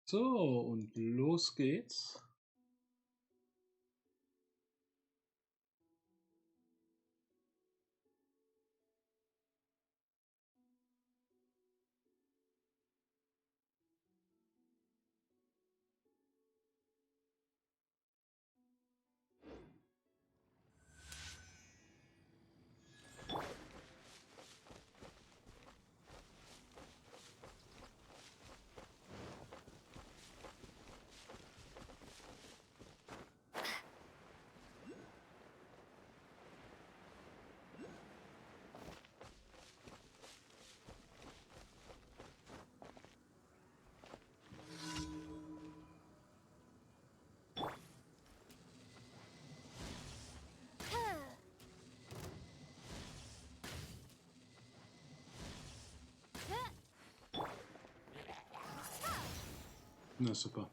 So, und los geht's. Na super.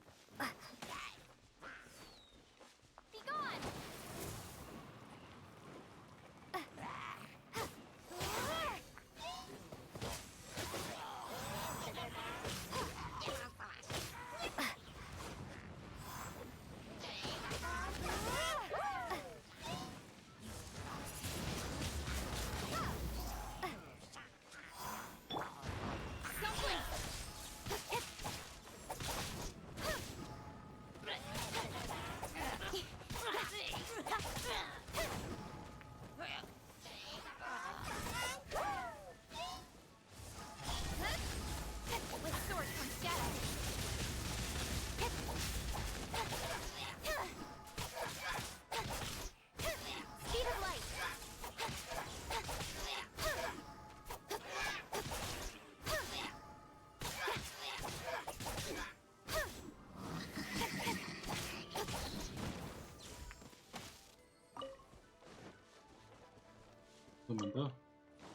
Was haben wir da?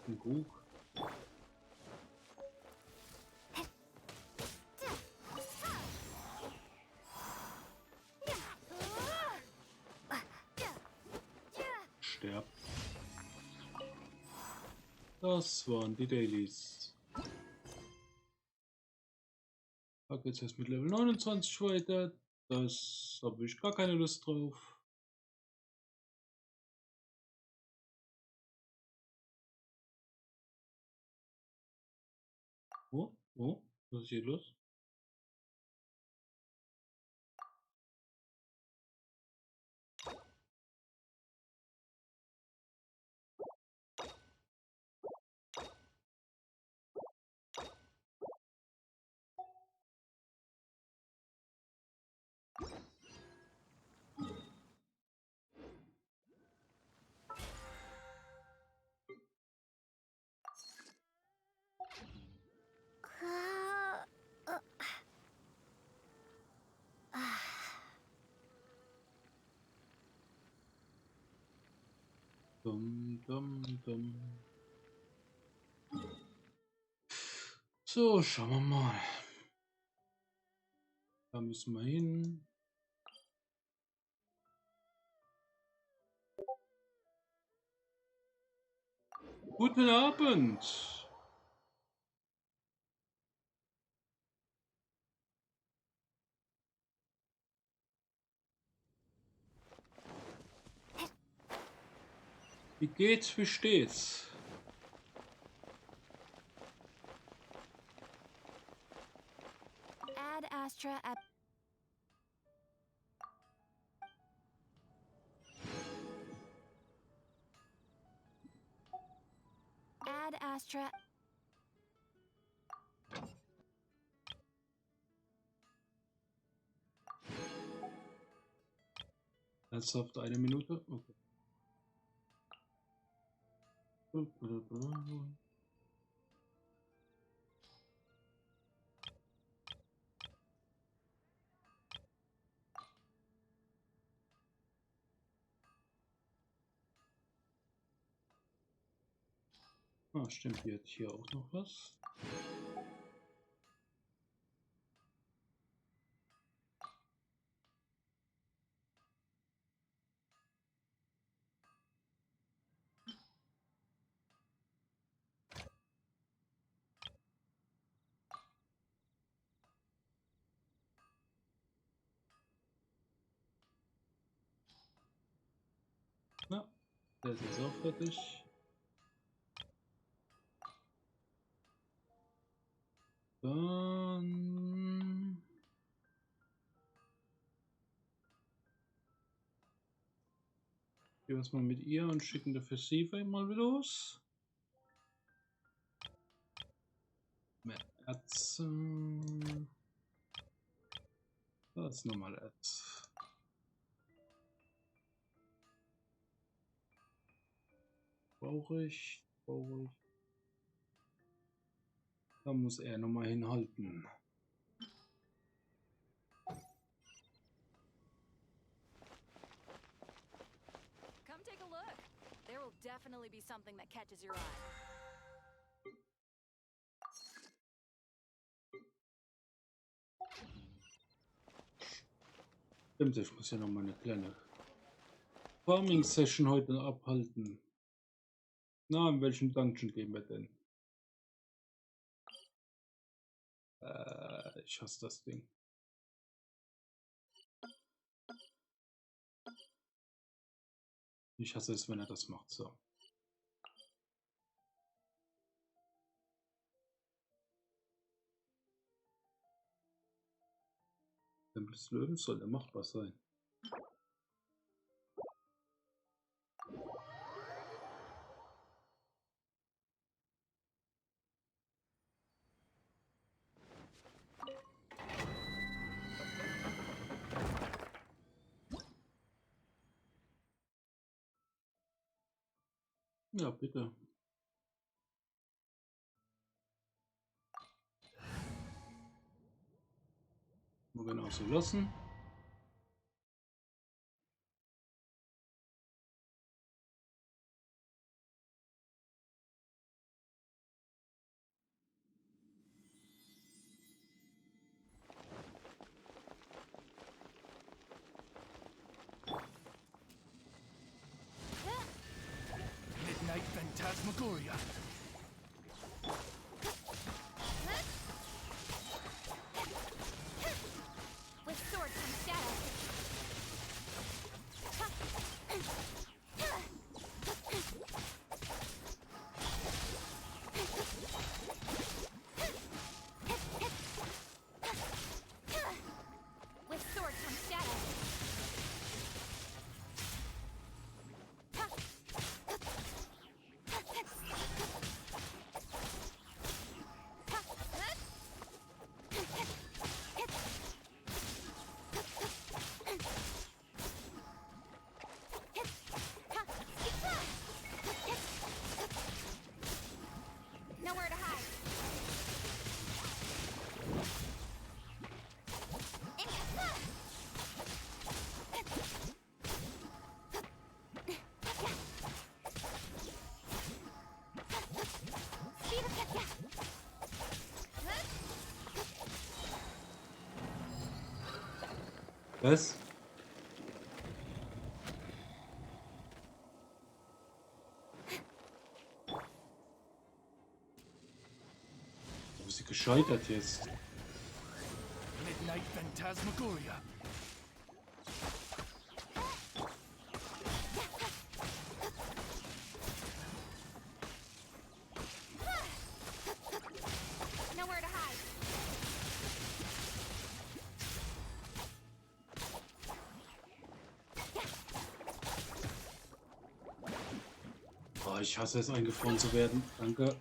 Ein Buch. Sterb. Das waren die Dailies. Da geht's jetzt mit Level 29 weiter. Das habe ich gar keine Lust drauf. Oh, oh, was ist hier los? Dum, dum, dum. So, schauen wir mal. Da müssen wir hin. Guten Abend. Wie geht's, wie steht's? Ad Astra at Ad Astra. Ernsthaft eine Minute? Okay. Ah, stimmt, hier hat hier auch noch was. Der ist jetzt auch fertig. Dann gehen wir es mal mit ihr und schicken dafür sie mal wieder los. Mehr Erz. Das ist nochmal Erz. Brauche ich. Da muss er nochmal hinhalten. Come take a look. There will definitely be something that catches your eye. Stimmt, ich muss ja noch mal eine kleine Farming-Session heute abhalten. Na, in welchen Dungeon gehen wir denn? Ich hasse das Ding. Ich hasse es, wenn er das macht. So. Tempel des Löwens soll machbar sein. Ja, bitte. Mal genau so lassen. Midnight Phantasmagoria. With sword comes shadow. With sword comes shadow. Nowhere to hide. Was? Wo ist sie gescheitert jetzt? Midnight Phantasmagoria. Nowhere to hide. Oh, ich hasse es, eingefroren zu werden. Danke.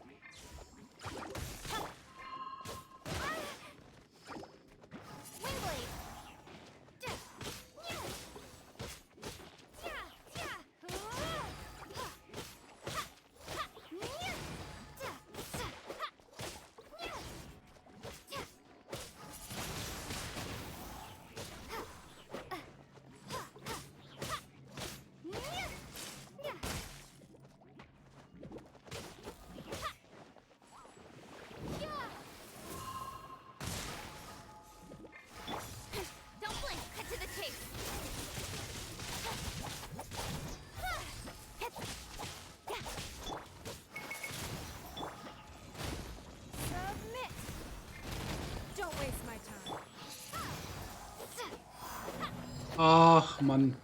Windblade. Don't blink. Cut to the chase. Submit. Don't waste my time. Ach, Mann.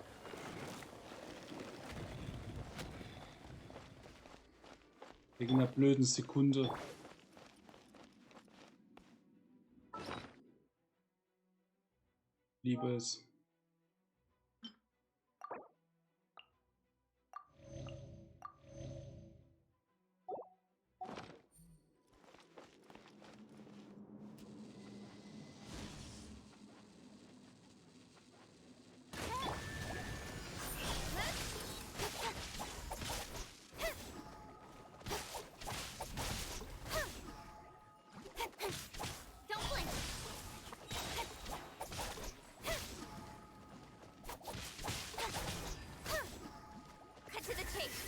Wegen einer blöden Sekunde. Liebe es. Don't blink. Cut to the chase.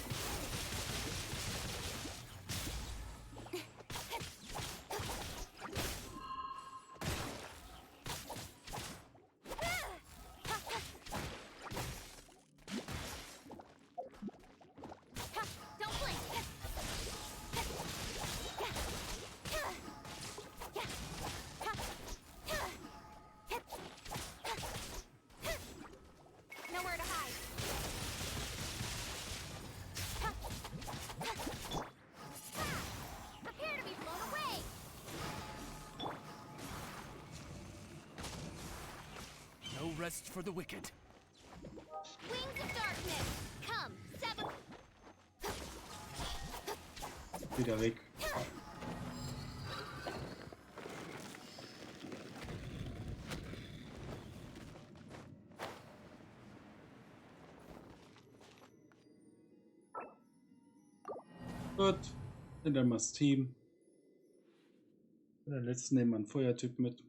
Don't blink. Nowhere to hide. Prepare to be blown away. No rest for the wicked. Wings of darkness. Come, seven. Wieder weg. Gut. Ändern wir das Team. Bei der letzten nehmen wir einen Feuertyp mit.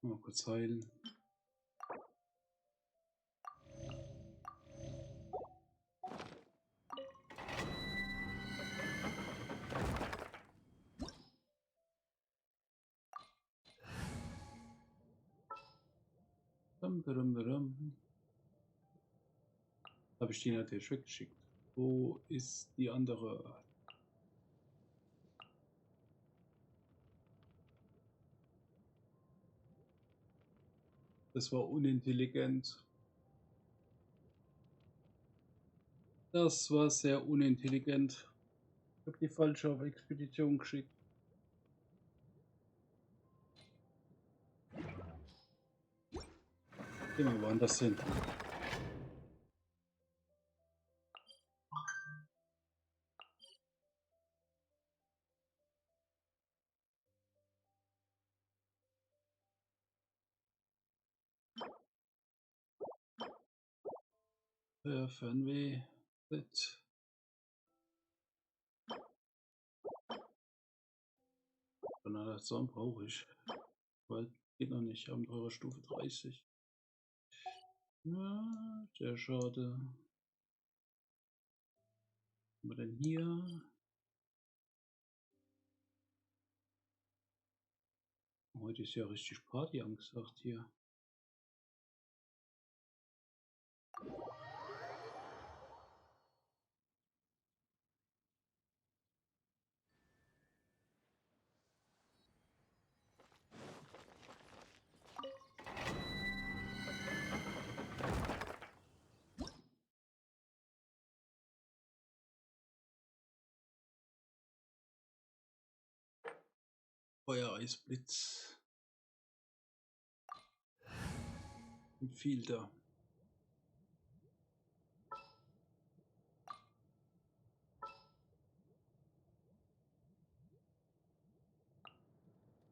Mal kurz heilen. Habe ich die natürlich weggeschickt. Wo ist die andere? Das war unintelligent. Das war sehr unintelligent. Ich habe die falsche auf Expedition geschickt. Gehen wir woanders hin. Fernweh. Das. Zorn brauche ich. Weil geht noch nicht. Abenteurer Stufe 30. Ja, sehr schade. Was haben wir denn hier? Heute ist ja richtig Party angesagt hier. Feuer, Eis, Blitz. Und viel da.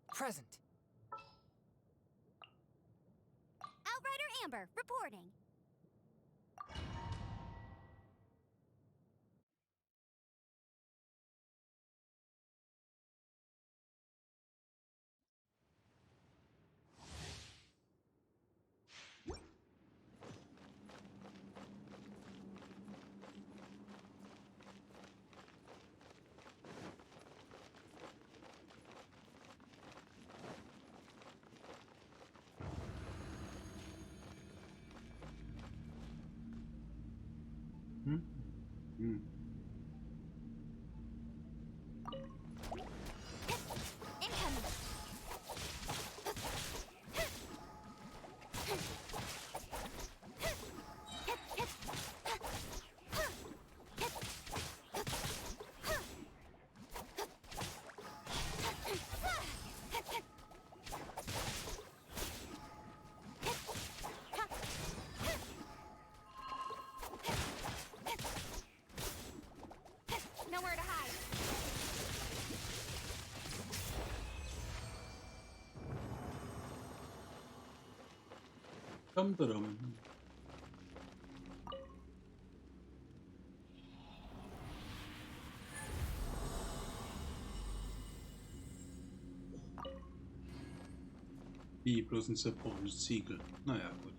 Present. Outrider Amber reporting. Dum, dum. Wie bloß ein zerbrochenes Ziegel. Naja, gut.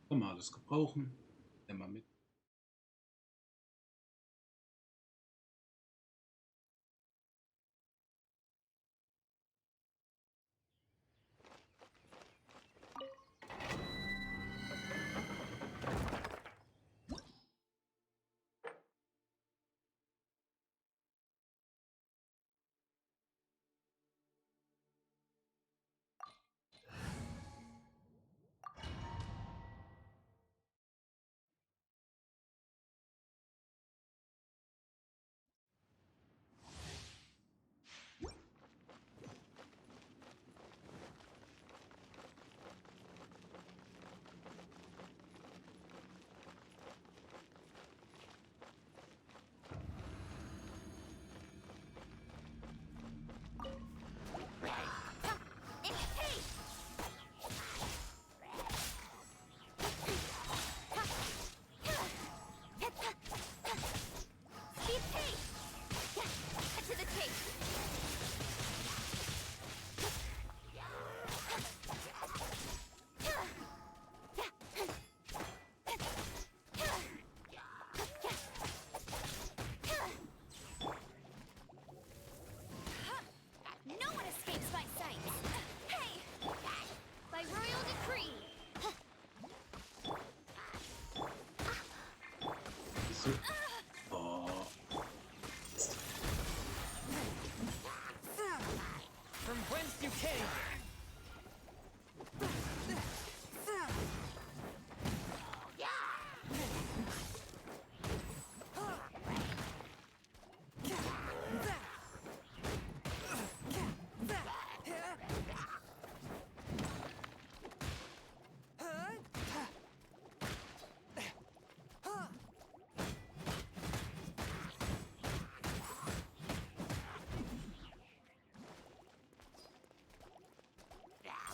Kann man alles gebrauchen. Immer mit. No one escapes my sight. Hey! By royal decree. So. Oh. From whence you came!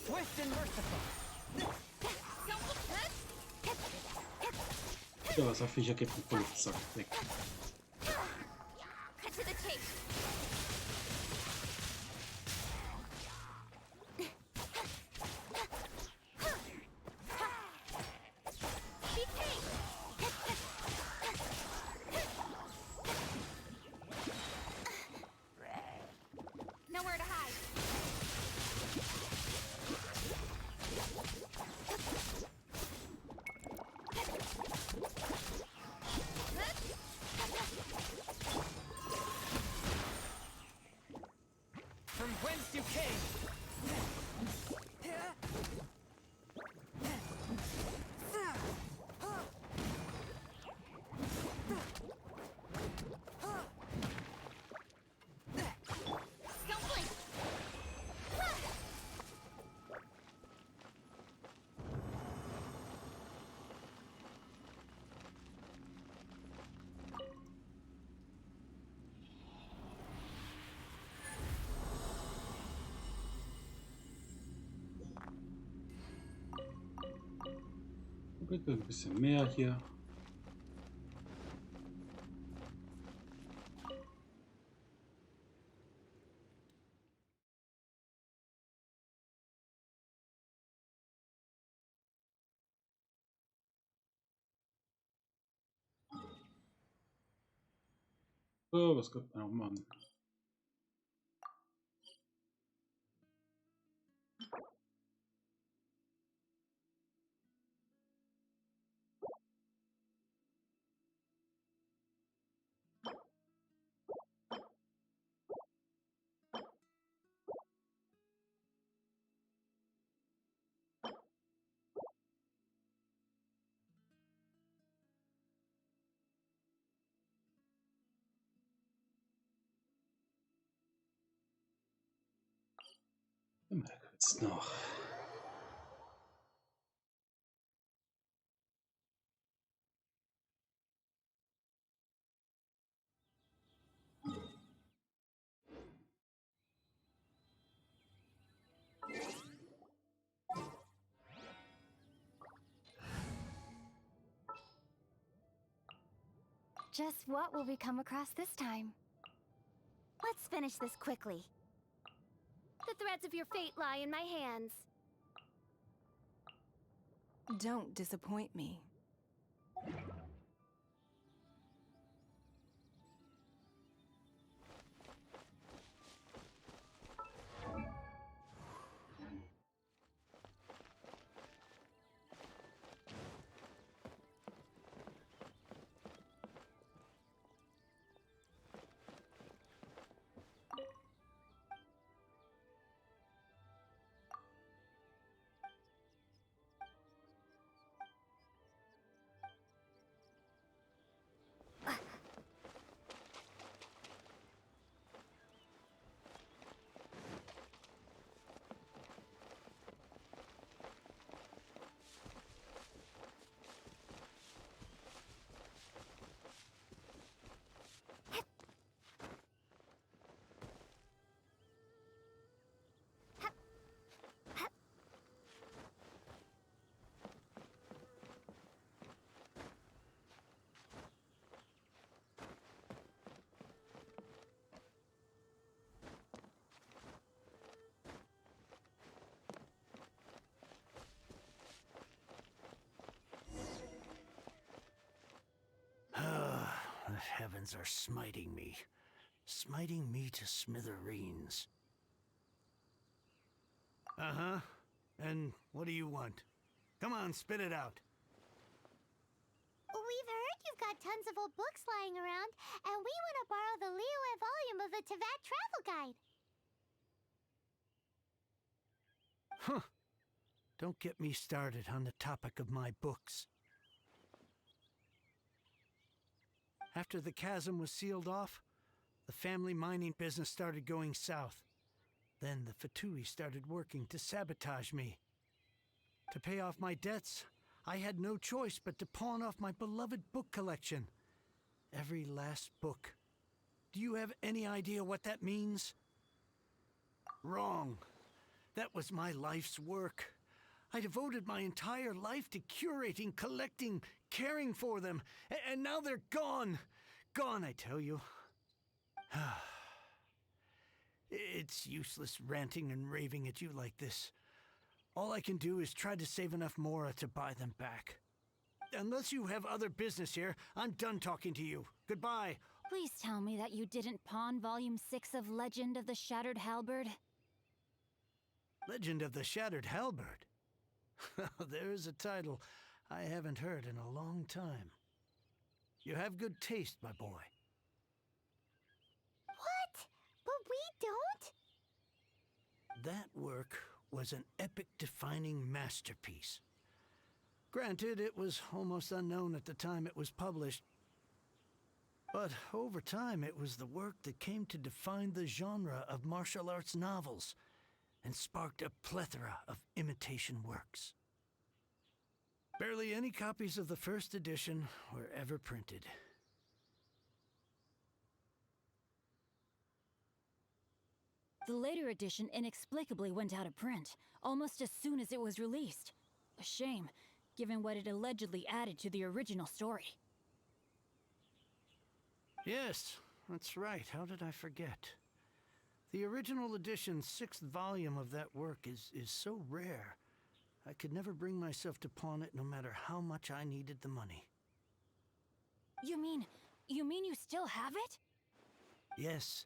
Swift and merciful! Der Wasserviecher gibt einen vollen Sack weg. Cut to the chase. Nowhere to hide. From whence you came! Don't blink. Bitte ein bisschen mehr hier. So, was könnte man noch machen? Immer kurz noch. Just what will we come across this time? Let's finish this quickly. The threads of your fate lie in my hands. Don't disappoint me. The heavens are smiting me to smithereens. Uh-huh. And what do you want? Come on, spit it out. We've heard you've got tons of old books lying around, and we want to borrow the Liyue volume of the Teyvat Travel Guide. Huh. Don't get me started on the topic of my books. After the chasm was sealed off, the family mining business started going south. Then the Fatui started working to sabotage me. To pay off my debts, I had no choice but to pawn off my beloved book collection. Every last book. Do you have any idea what that means? Wrong. That was my life's work. I devoted my entire life to curating, collecting, caring for them, and now they're gone. Gone, I tell you. It's useless ranting and raving at you like this. All I can do is try to save enough Mora to buy them back. Unless you have other business here, I'm done talking to you. Goodbye. Please tell me that you didn't pawn Volume 6 of Legend of the Shattered Halberd. Legend of the Shattered Halberd? There's a title I haven't heard in a long time. You have good taste, my boy. What? But we don't? That work was an epic-defining masterpiece. Granted, it was almost unknown at the time it was published. But over time, it was the work that came to define the genre of martial arts novels and sparked a plethora of imitation works. Barely any copies of the first edition were ever printed. The later edition inexplicably went out of print, almost as soon as it was released. A shame, given what it allegedly added to the original story. Yes, that's right. How did I forget? The original edition's 6th volume of that work is so rare. I could never bring myself to pawn it no matter how much I needed the money. You mean you still have it? Yes.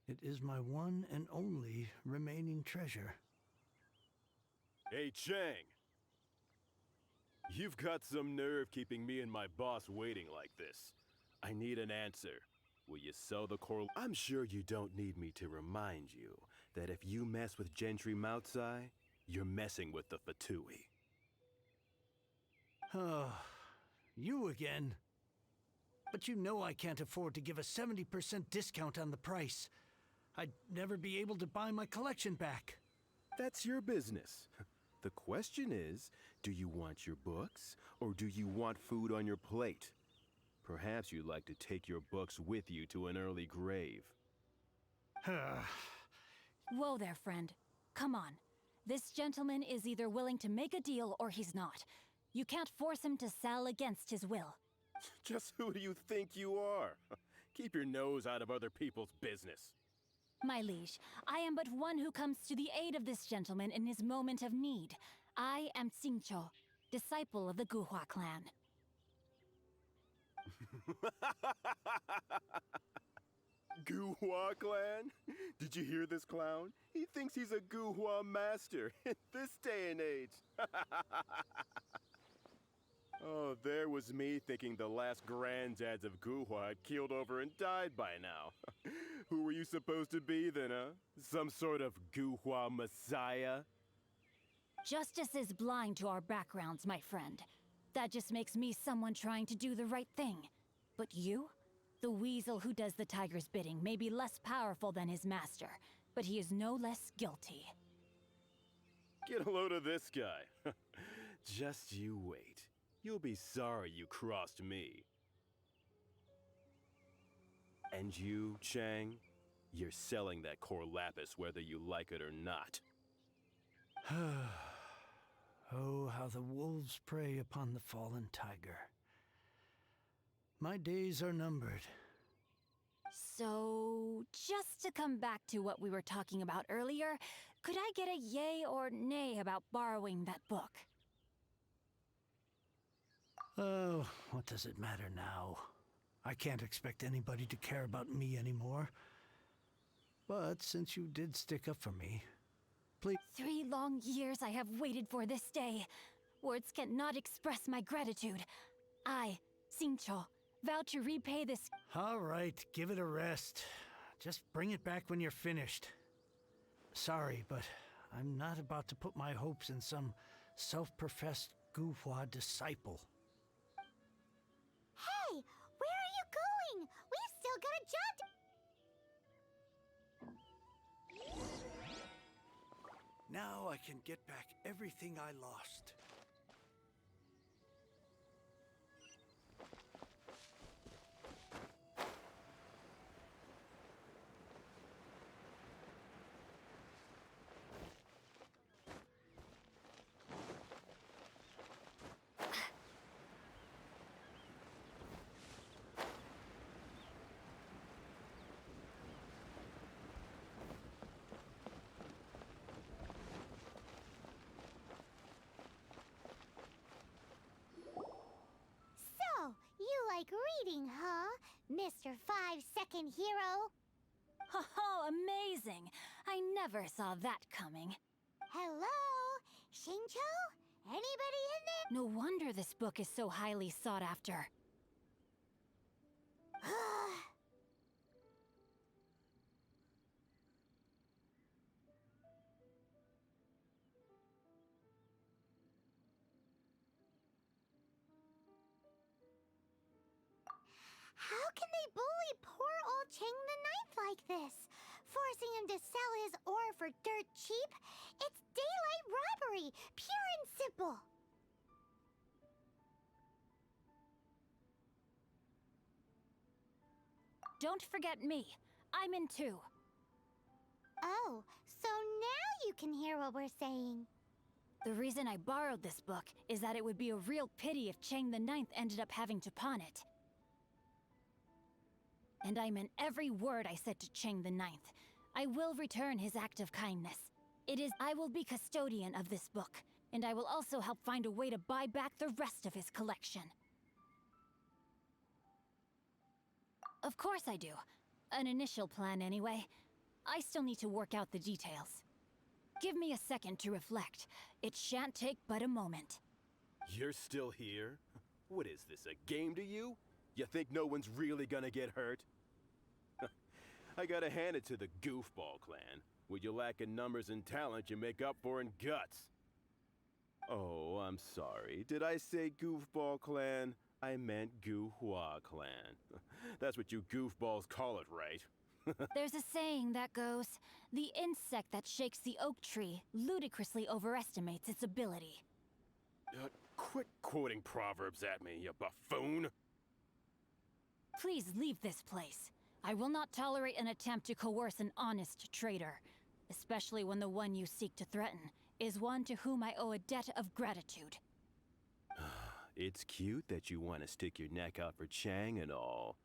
It is my one and only remaining treasure. Hey, Chang! You've got some nerve keeping me and my boss waiting like this. I need an answer. Will you sell the core? I'm sure you don't need me to remind you that if you mess with Gentry Moutsai, you're messing with the Fatui. Oh, you again. But you know I can't afford to give a 70% discount on the price. I'd never be able to buy my collection back. That's your business. The question is, do you want your books, or do you want food on your plate? Perhaps you'd like to take your books with you to an early grave. Whoa there, friend. Come on. This gentleman is either willing to make a deal or he's not. You can't force him to sell against his will. Just who do you think you are? Keep your nose out of other people's business. My liege, I am but one who comes to the aid of this gentleman in his moment of need. I am Xingqiu, disciple of the Guhua clan. Guhua clan? Did you hear this clown? He thinks he's a Guhua master in this day and age. Oh, there was me thinking the last granddads of Guhua had keeled over and died by now. Who were you supposed to be then, huh? Some sort of Guhua messiah? Justice is blind to our backgrounds, my friend. That just makes me someone trying to do the right thing. But you? The weasel who does the tiger's bidding may be less powerful than his master, but he is no less guilty. Get a load of this guy. Just you wait. You'll be sorry you crossed me. And you, Chang? You're selling that core lapis whether you like it or not. Oh, how the wolves prey upon the fallen tiger. My days are numbered. So, just to come back to what we were talking about earlier, could I get a yay or nay about borrowing that book? Oh, what does it matter now? I can't expect anybody to care about me anymore. But since you did stick up for me, please... 3 long years I have waited for this day. Words cannot express my gratitude. I, Xingqiu, vow to repay this... All right, give it a rest. Just bring it back when you're finished. Sorry, but I'm not about to put my hopes in some self-professed Guhua disciple. Hey, where are you going? We've still got a job to... Now I can get back everything I lost. So, you like reading, huh, Mr. 5-second hero? Oh, amazing! I never saw that coming. Hello? Xingqiu? Anybody in No wonder this book is so highly sought after. there? How can they bully poor old Chang the Ninth like this? Forcing him to sell his ore for dirt cheap? It's daylight robbery, pure and simple. Don't forget me. I'm in too. Oh, so now you can hear what we're saying. The reason I borrowed this book is that it would be a real pity if Chang the Ninth ended up having to pawn it. And I meant every word I said to Chang the Ninth. I will return his act of kindness. I will be custodian of this book, and I will also help find a way to buy back the rest of his collection. Of course I do. An initial plan anyway. I still need to work out the details. Give me a second to reflect. It shan't take but a moment. You're still here? What is this, a game to you? You think no one's really gonna get hurt? I gotta hand it to the Goofball clan. What you lack in numbers and talent, you make up for in guts. Oh, I'm sorry. Did I say Goofball clan? I meant Guhua clan. That's what you goofballs call it, right? There's a saying that goes, the insect that shakes the oak tree ludicrously overestimates its ability. Quit quoting proverbs at me, you buffoon! Please leave this place. I will not tolerate an attempt to coerce an honest trader, especially when the one you seek to threaten is one to whom I owe a debt of gratitude. It's cute that you want to stick your neck out for Chang and all.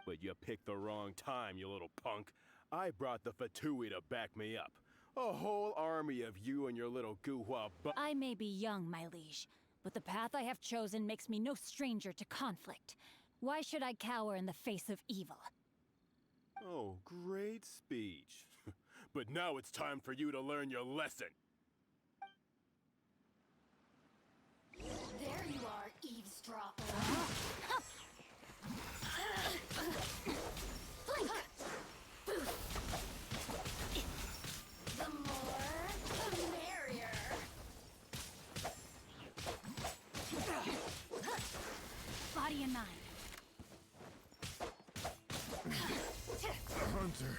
But you picked the wrong time, you little punk. I brought the Fatui to back me up. A whole army of you and your little guhua I may be young, my liege, but the path I have chosen makes me no stranger to conflict. Why should I cower in the face of evil? Oh, great speech. But now it's time for you to learn your lesson. There you are, eavesdropper. Blink! The more, the merrier. Body and mind. The hunter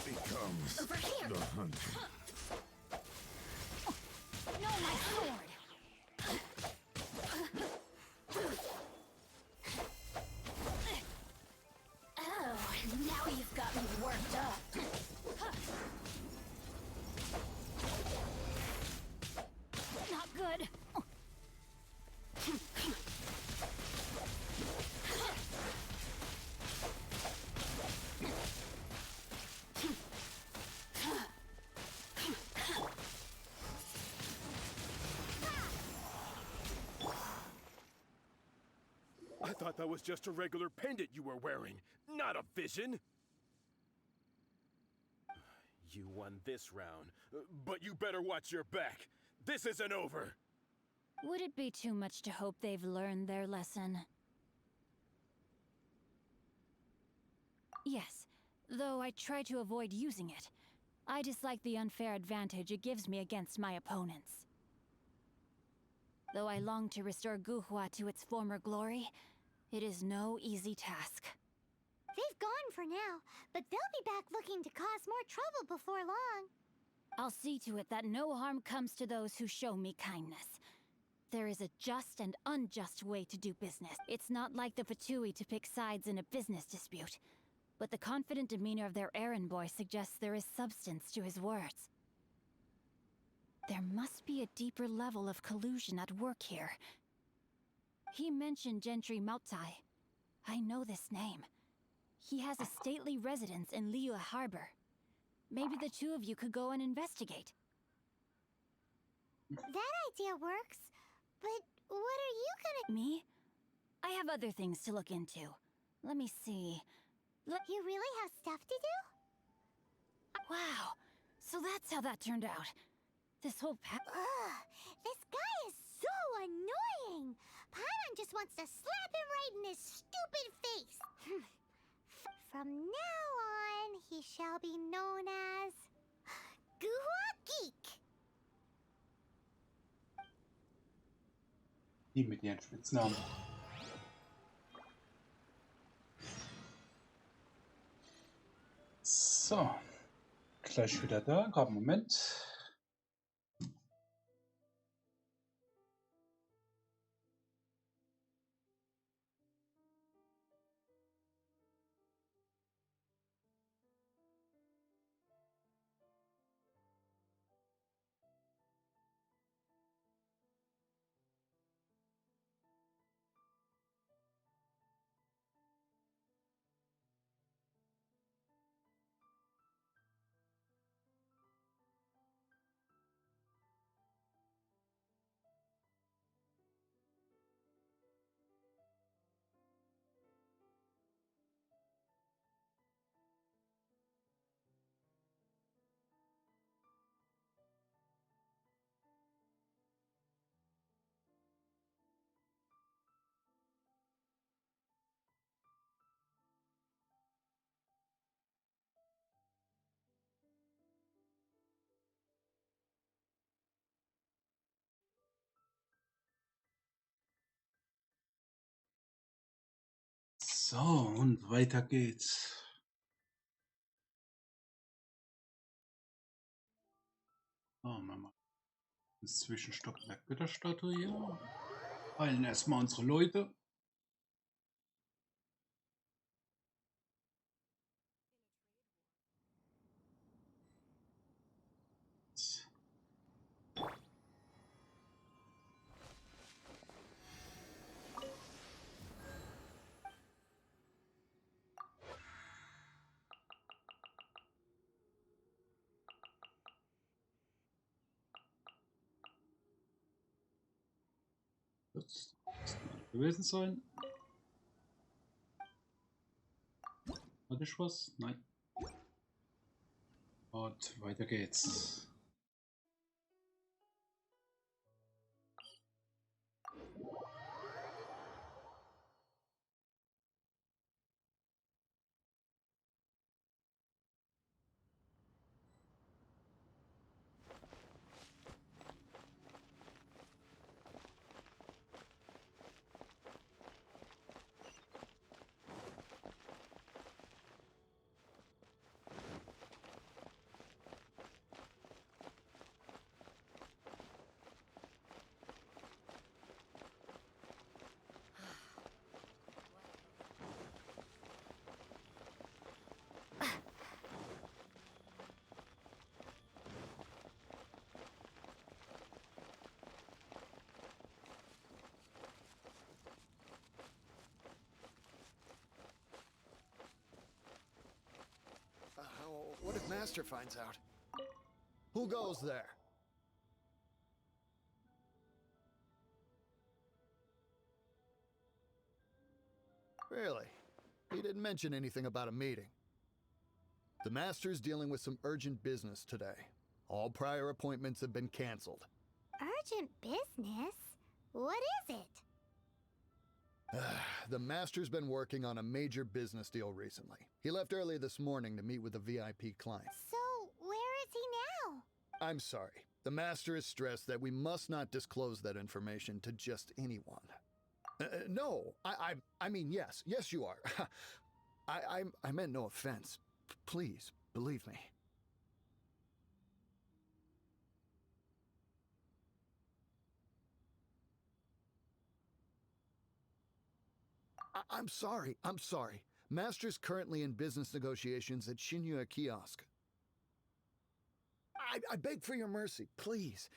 becomes Over here. the hunter. No, my sword! Oh, now you've got me worked up. Not good. I thought that was just a regular pendant you were wearing, not a vision. You won this round, but you better watch your back. This isn't over. Would it be too much to hope they've learned their lesson? Yes, though I try to avoid using it. I dislike the unfair advantage it gives me against my opponents. Though I long to restore Guhua to its former glory, it is no easy task. They've gone for now, but they'll be back looking to cause more trouble before long. I'll see to it that no harm comes to those who show me kindness. There is a just and unjust way to do business. It's not like the Fatui to pick sides in a business dispute, but the confident demeanor of their errand boy suggests there is substance to his words. There must be a deeper level of collusion at work here. He mentioned Gentry Mautai. I know this name. He has a stately residence in Liyue Harbor. Maybe the two of you could go and investigate. That idea works, but what are you gonna... Me? I have other things to look into. Let me see. You really have stuff to do? Wow, so that's how that turned out. This whole Ugh, this guy is so annoying! Paimon just wants to slap him right in his stupid face! From now on, he shall be known as... Guhua Geek! Die mit ihren Spitznamen. So. Gleich wieder da. Gerade einen Moment. So, und weiter geht's. So, machen wir das Zwischenstockwerk Götterstatue hier. Heilen erstmal unsere Leute. gewesen sein. Hatte ich was? Nein. Und weiter geht's. What if Master finds out? Who goes there? Really? He didn't mention anything about a meeting. The Master's dealing with some urgent business today. All prior appointments have been canceled. Urgent business? What is it? The Master's been working on a major business deal recently. He left early this morning to meet with a VIP client. So, where is he now? I'm sorry. The Master is stressed that we must not disclose that information to just anyone. No, I mean, yes. Yes, you are. I meant no offense. Please, believe me. I'm sorry. I'm sorry. Master's currently in business negotiations at Shinya Kiosk. I beg for your mercy, please.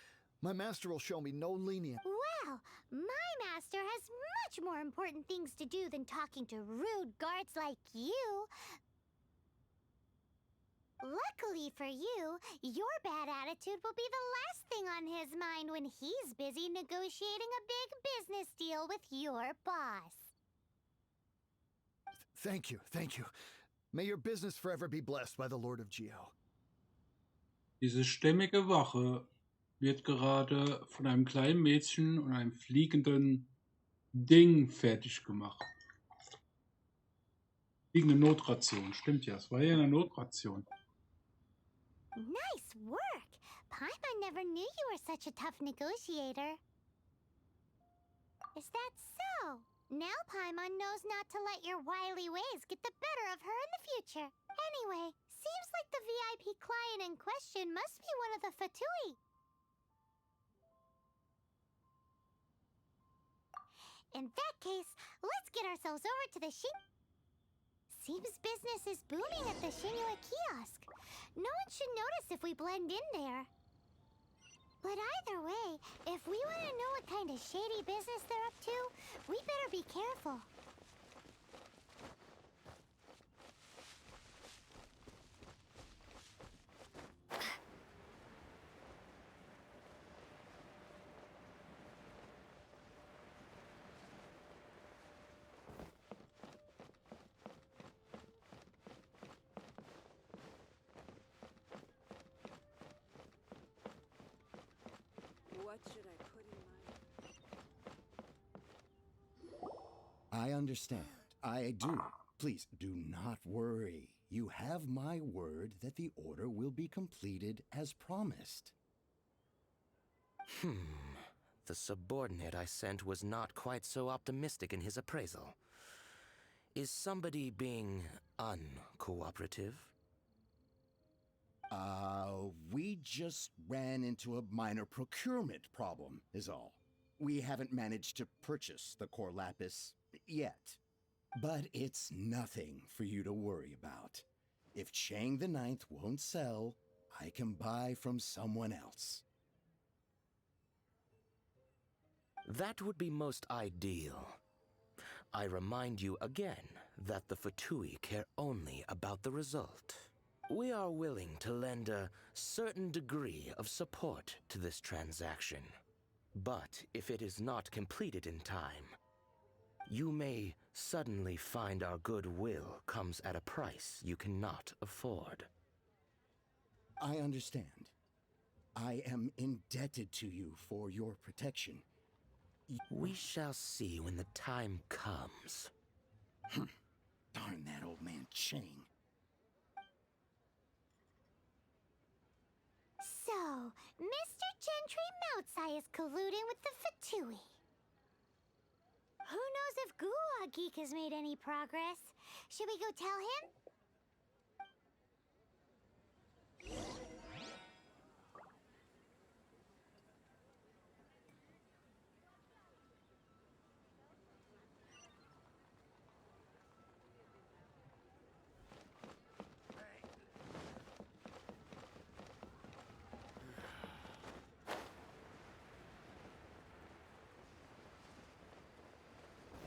My master will show me no lenience. Well, my master has much more important things to do than talking to rude guards like you. Luckily for you, your bad attitude will be the last thing on his mind when he's busy negotiating a big business deal with your boss. Thank you, thank you. May your business forever be blessed by the Lord of Geo. Diese stämmige Wache wird gerade von einem kleinen Mädchen und einem fliegenden Ding fertig gemacht. Fliegende Notration, stimmt ja, es war ja eine Notration. Nice work! Paimon never knew you were such a tough negotiator. Is that so? Now Paimon knows not to let your wily ways get the better of her in the future. Anyway, seems like the VIP client in question must be one of the Fatui. In that case, let's get ourselves over to the Seems business is booming at the Shinua kiosk. No one should notice if we blend in there. But either way, if we want to know what kind of shady business they're up to, we better be careful. What should I put in my... I understand. I do. Please, do not worry. You have my word that the order will be completed as promised. The subordinate I sent was not quite so optimistic in his appraisal. Is somebody being uncooperative? We just ran into a minor procurement problem, is all. We haven't managed to purchase the core lapis yet. But it's nothing for you to worry about. If Chang the Ninth won't sell, I can buy from someone else. That would be most ideal. I remind you again that the Fatui care only about the result. We are willing to lend a certain degree of support to this transaction. But if it is not completed in time, You may suddenly find our goodwill comes at a price you cannot afford. I understand. I am indebted to you for your protection. We shall see when the time comes. Darn that old man Chang. So, Mr. Gentry Moutsai is colluding with the Fatui. Who knows if Gulag Geek has made any progress? Should we go tell him?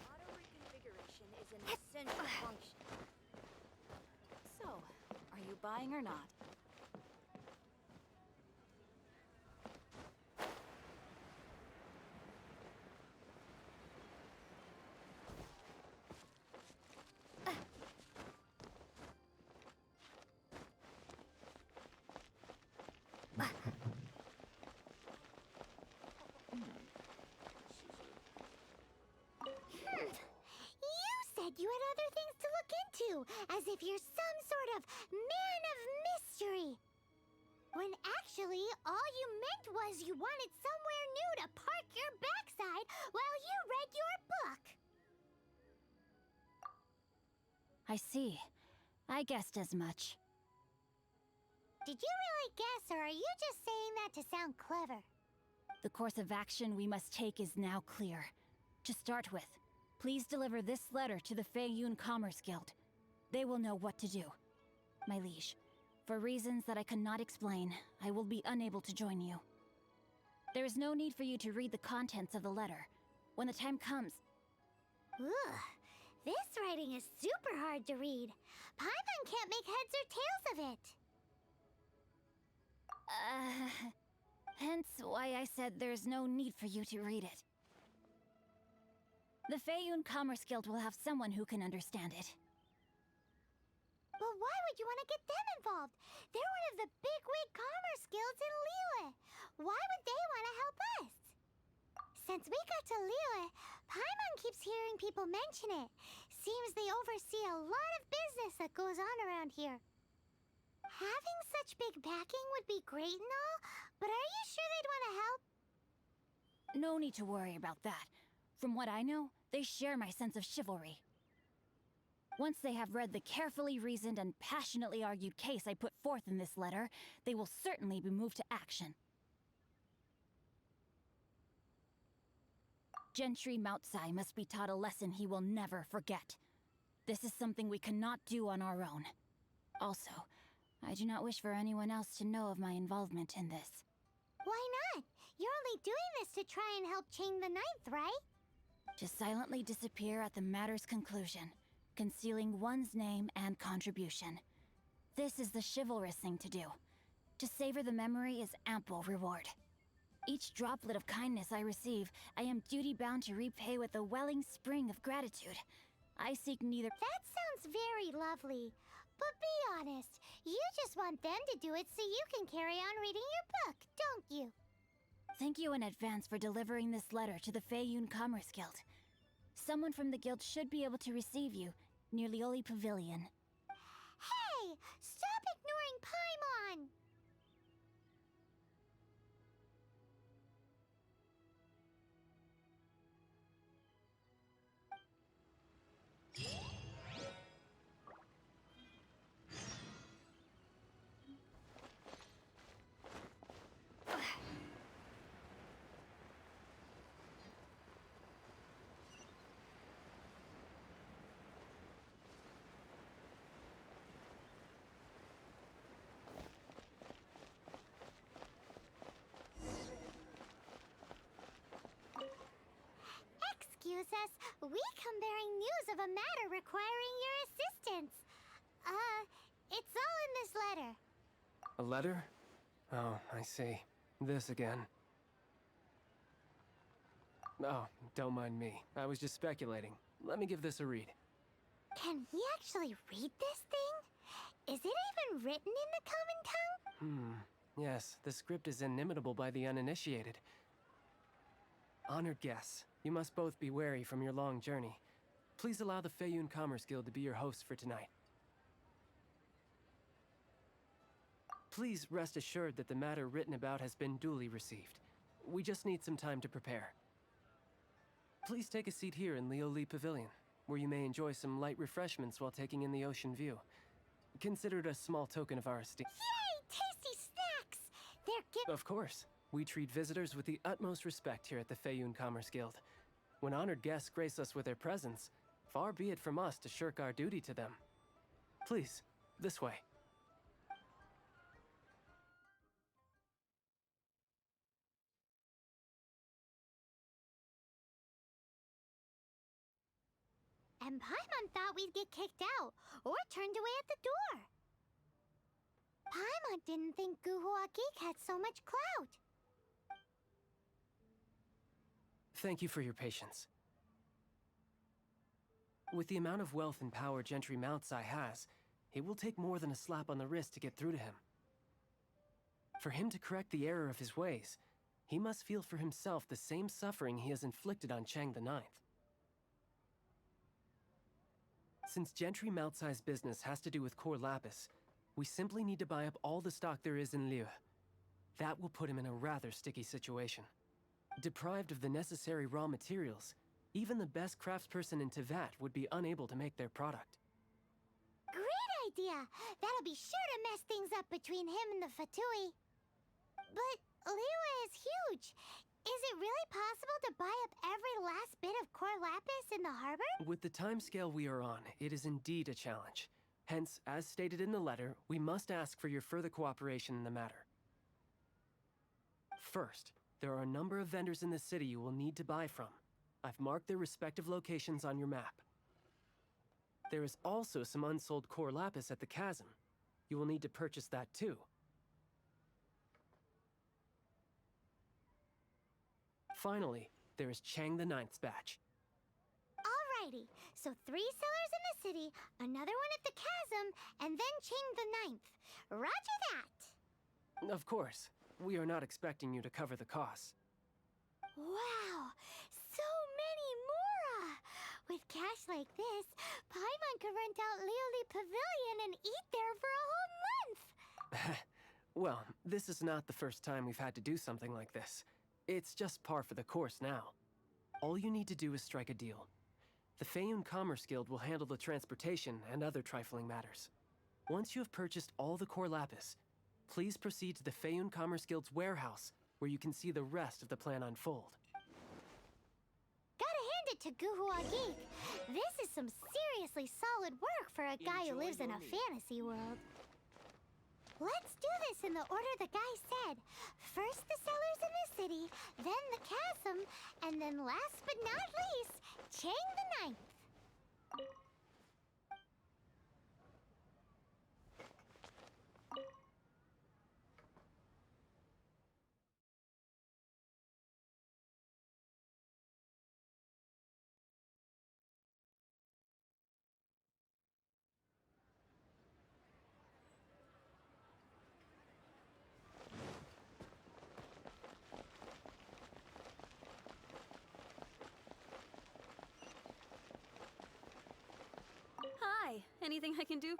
Auto reconfiguration is an essential function. So, are you buying or not? You said you had other things to look into, as if you're some sort of man of mystery. When actually, all you meant was you wanted somewhere new to park your backside while you read your book. I see. I guessed as much. Did you really guess, or are you just saying that to sound clever? The course of action we must take is now clear. To start with, please deliver this letter to the Feiyun Commerce Guild. They will know what to do. My liege, for reasons that I cannot explain, I will be unable to join you. There is no need for you to read the contents of the letter. When the time comes... Ugh, this writing is super hard to read. Paimon can't make heads or tails of it. Hence why I said there's no need for you to read it. The Feiyun Commerce Guild will have someone who can understand it. But why would you want to get them involved? They're one of the bigwig commerce guilds in Liyue. Why would they want to help us? Since we got to Liyue, Paimon keeps hearing people mention it. Seems they oversee a lot of business that goes on around here. Having such big backing would be great and all, but are you sure they'd want to help? No need to worry about that. From what I know, they share my sense of chivalry. Once they have read the carefully reasoned and passionately argued case I put forth in this letter, they will certainly be moved to action. Gentry Moutsai must be taught a lesson he will never forget. This is something we cannot do on our own. Also, I do not wish for anyone else to know of my involvement in this. Why not? You're only doing this to try and help Chang the Ninth, right? To silently disappear at the matter's conclusion, concealing one's name and contribution. This is the chivalrous thing to do. To savor the memory is ample reward. Each droplet of kindness I receive, I am duty-bound to repay with a welling spring of gratitude. I seek neither— That sounds very lovely. But be honest, you just want them to do it so you can carry on reading your book, don't you? Thank you in advance for delivering this letter to the Feiyun Commerce Guild. Someone from the guild should be able to receive you near Lioli Pavilion. Hey! Stop ignoring Paimon! Excuse us, we come bearing news of a matter requiring your assistance. It's all in this letter. A letter? Oh, I see. This again. Oh, don't mind me. I was just speculating. Let me give this a read. Can we actually read this thing? Is it even written in the common tongue? Yes, the script is inimitable by the uninitiated. Honored guests, you must both be wary from your long journey. Please allow the Feiyun Commerce Guild to be your host for tonight. Please rest assured that the matter written about has been duly received. We just need some time to prepare. Please take a seat here in Leo Lee Pavilion, where you may enjoy some light refreshments while taking in the ocean view. Consider it a small token of our esteem. Yay! Tasty snacks! They're Of course. We treat visitors with the utmost respect here at the Feiyun Commerce Guild. When honored guests grace us with their presence, far be it from us to shirk our duty to them. Please, this way. And Paimon thought we'd get kicked out, or turned away at the door. Paimon didn't think Guhua Geek had so much clout. Thank you for your patience. With the amount of wealth and power Gentry Moutsai has, it will take more than a slap on the wrist to get through to him. For him to correct the error of his ways, he must feel for himself the same suffering he has inflicted on Chang the Ninth. Since Gentry Moutsai's business has to do with core lapis, we simply need to buy up all the stock there is in Liu. That will put him in a rather sticky situation. Deprived of the necessary raw materials, even the best craftsperson in Tevat would be unable to make their product. Great idea! That'll be sure to mess things up between him and the Fatui. But Liyue is huge. Is it really possible to buy up every last bit of core lapis in the harbor? With the timescale we are on, it is indeed a challenge. Hence, as stated in the letter, we must ask for your further cooperation in the matter. First, there are a number of vendors in the city you will need to buy from. I've marked their respective locations on your map. There is also some unsold core lapis at the chasm. You will need to purchase that too. Finally, there is Chang the Ninth's batch. Alrighty, so 3 sellers in the city, another one at the chasm, and then Chang the Ninth. Roger that! Of course, we are not expecting you to cover the costs. Wow, so many mora! With cash like this, Paimon could rent out Lioli Pavilion and eat there for a whole month! Well, this is not the first time we've had to do something like this. It's just par for the course now. All you need to do is strike a deal. The Feiyun Commerce Guild will handle the transportation and other trifling matters. Once you have purchased all the core lapis, please proceed to the Feiyun Commerce Guild's warehouse, where you can see the rest of the plan unfold. Gotta hand it to Guhua Geek. This is some seriously solid work for a guy who lives in a fantasy world. Let's do this in the order the guy said. First the sellers in the city, then the chasm, and then last but not least, Chang the Ninth. Hi, anything I can do?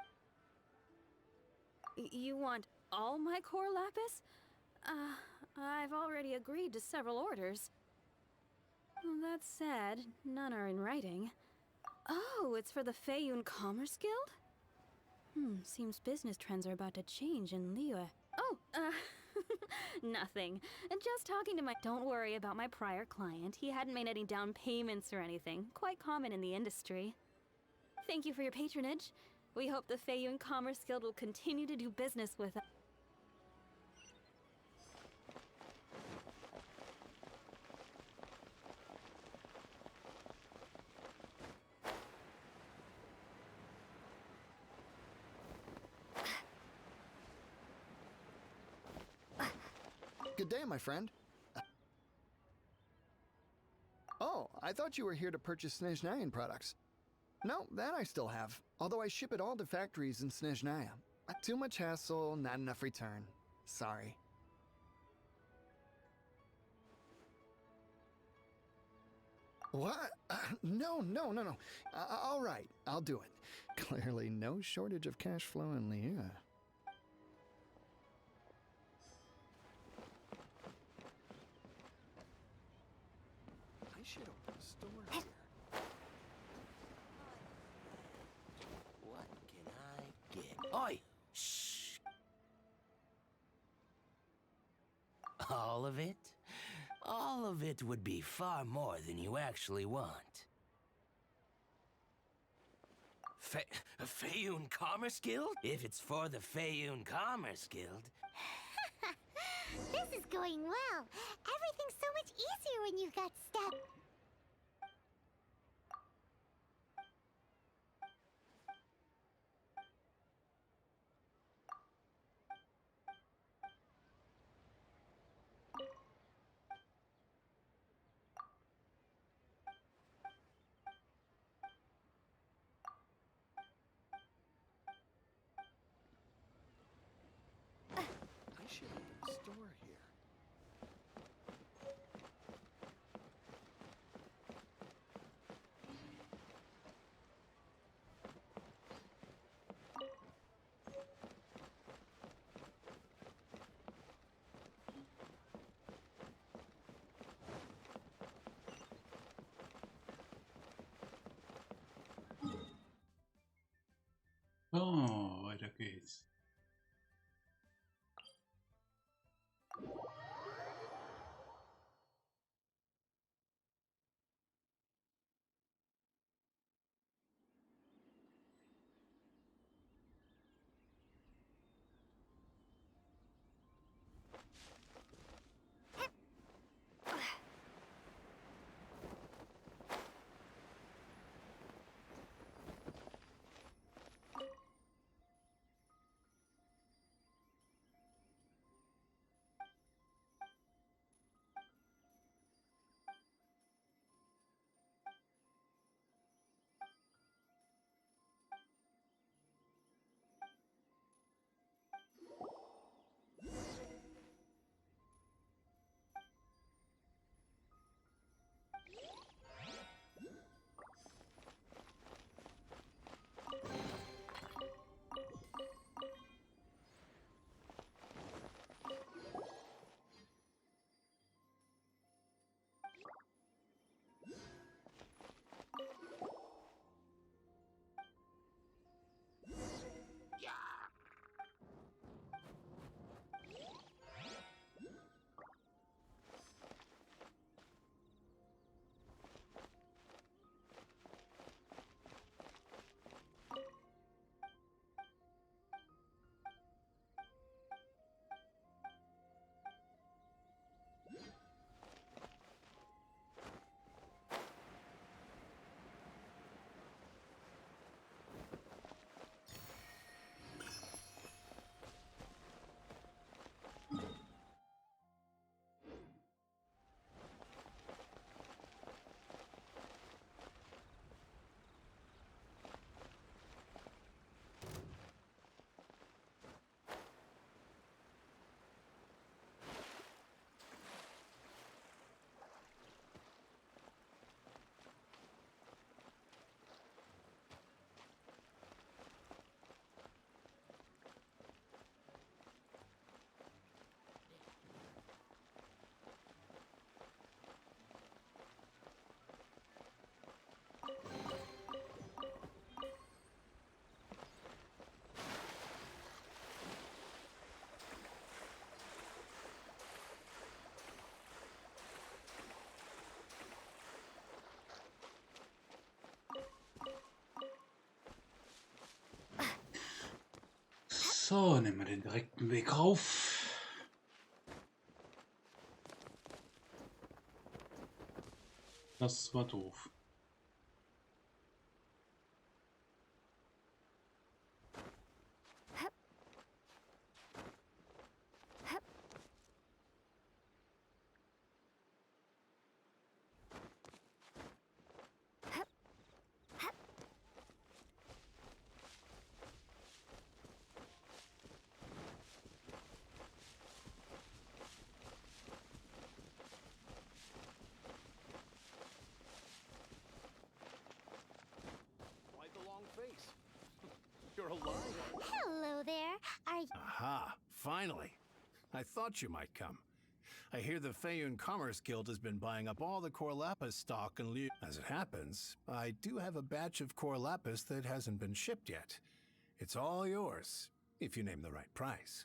You want all my core lapis? I've already agreed to several orders. Well, that said, none are in writing. Oh, it's for the Feiyun Commerce Guild? Seems business trends are about to change in Liyue. Oh, nothing. Just talking to my... Don't worry about my prior client. He hadn't made any down payments or anything. Quite common in the industry. Thank you for your patronage. We hope the Feiyun Commerce Guild will continue to do business with us. Good day, my friend. Oh, I thought you were here to purchase Snezhnayan products. No, that I still have. Although I ship it all to factories in Snezhnaya. Too much hassle, not enough return. Sorry. What? No. All right, I'll do it. Clearly no shortage of cash flow in Liyue. I should open a store here. What can I get? Oi! Shh! All of it? All of it would be far more than you actually want. Feiyun Commerce Guild? If it's for the Feiyun Commerce Guild. This is going well. Everything's so much easier when you've got stuff. I should open a store here. So, weiter geht's. So, nehmen wir den direkten Weg rauf. Das war doof. you're alive. Hello there. Are you... Aha, finally. I thought you might come. I hear the Feyun Commerce Guild has been buying up all the Core Lapis stock and as it happens, I do have a batch of Core Lapis that hasn't been shipped yet. It's all yours, if you name the right price.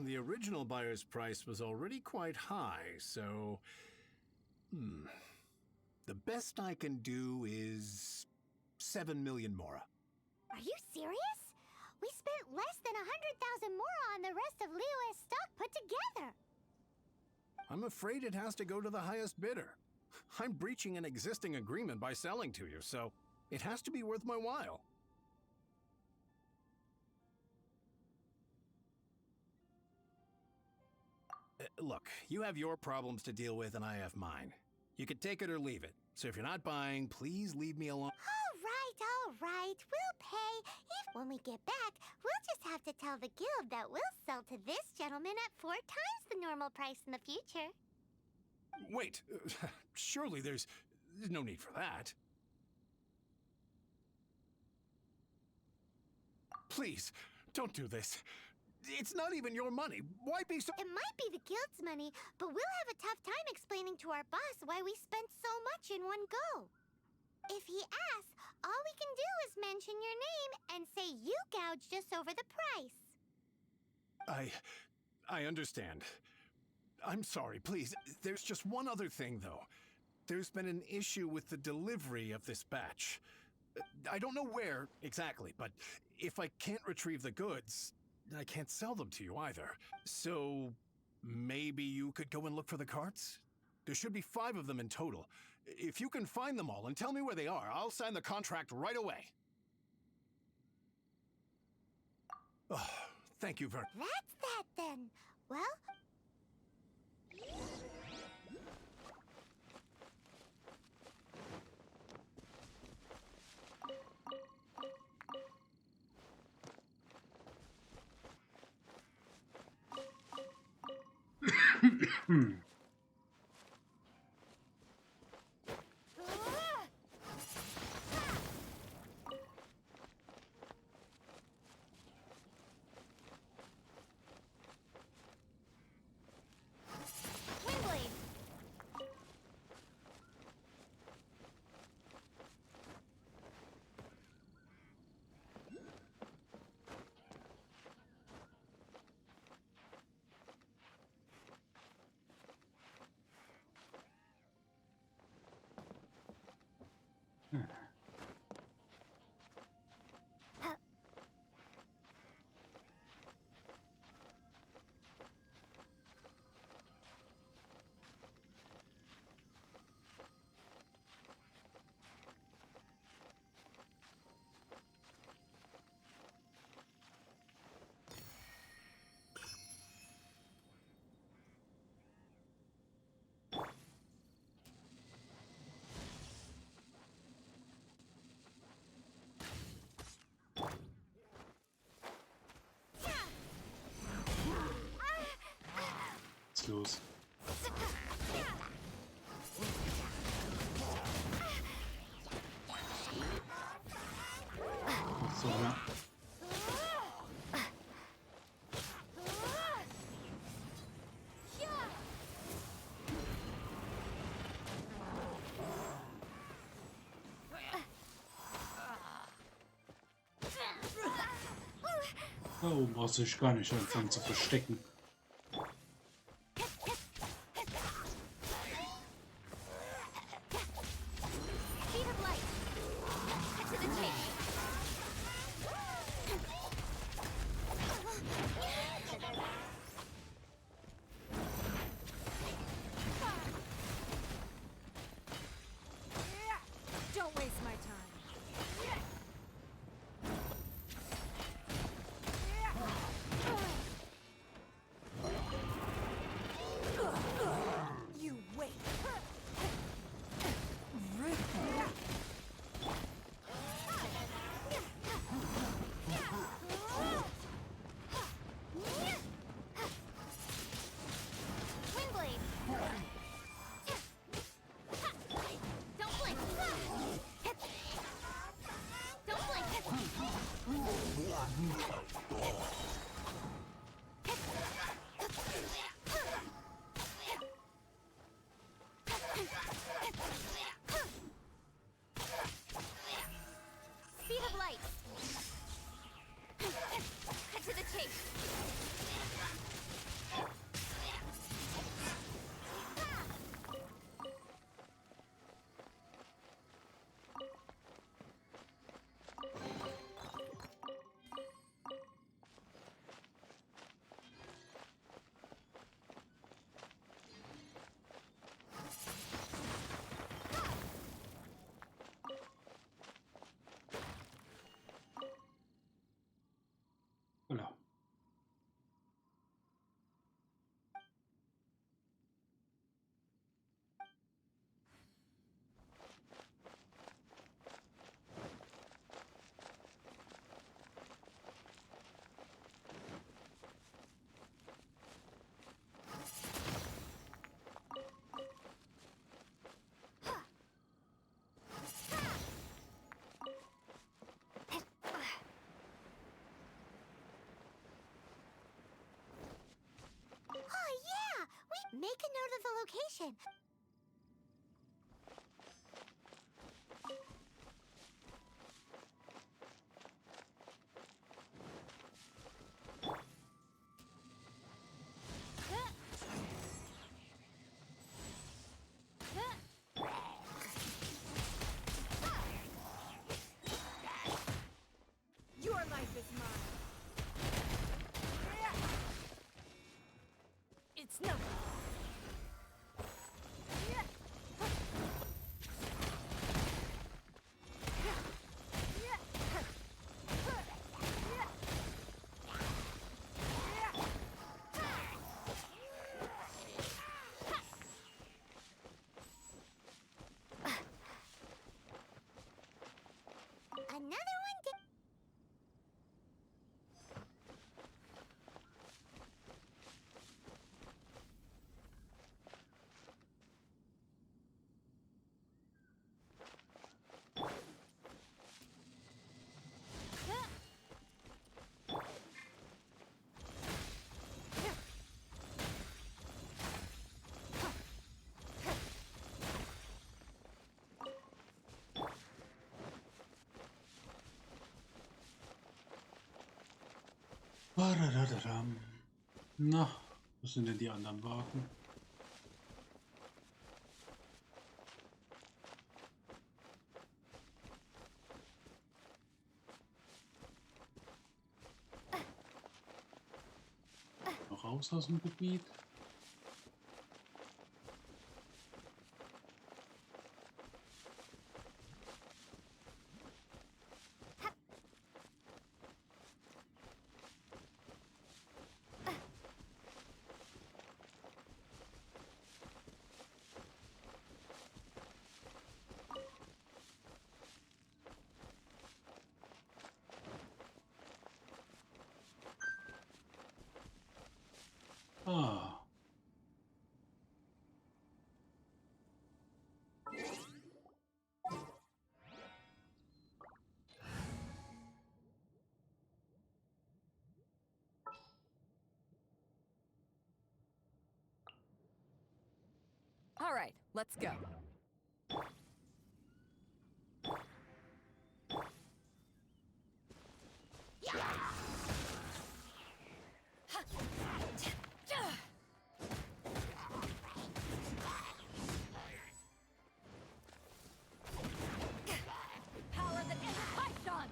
The original buyer's price was already quite high, so... The best I can do is 7 million mora. Are you serious? We spent less than 100,000 more on the rest of Liyue's stock put together. I'm afraid it has to go to the highest bidder. I'm breaching an existing agreement by selling to you, so it has to be worth my while. Look, you have your problems to deal with and I have mine. You can take it or leave it. So if you're not buying, please leave me alone. All right. We'll pay. If when we get back, we'll just have to tell the guild that we'll sell to this gentleman at 4 times the normal price in the future. Wait, surely there's no need for that. Please, don't do this. It's not even your money. Why be so... It might be the guild's money, but we'll have a tough time explaining to our boss why we spent so much in one go. If he asks, all we can do is mention your name and say you gouged us over the price. I understand. I'm sorry, please. There's just one other thing, though. There's been an issue with the delivery of this batch. I don't know where exactly, but if I can't retrieve the goods, I can't sell them to you either. So maybe you could go and look for the carts? There should be 5 of them in total. If you can find them all and tell me where they are, I'll sign the contract right away. Oh, thank you very much. That's that then. Well... Windblade! Was los? Was soll der? Da oben brauchst du dich gar nicht anfangen zu verstecken. Speed of light. To the chase. Don't waste my time. Speed of light. Cut to the chase. Voilà. Oh yeah! We make a note of the location. Your life is mine. It's nothing. Another one did. Badadadadam. Na, was sind denn die anderen Wagen? Noch raus aus dem Gebiet? Ah. All right, let's go. Power that ends Python!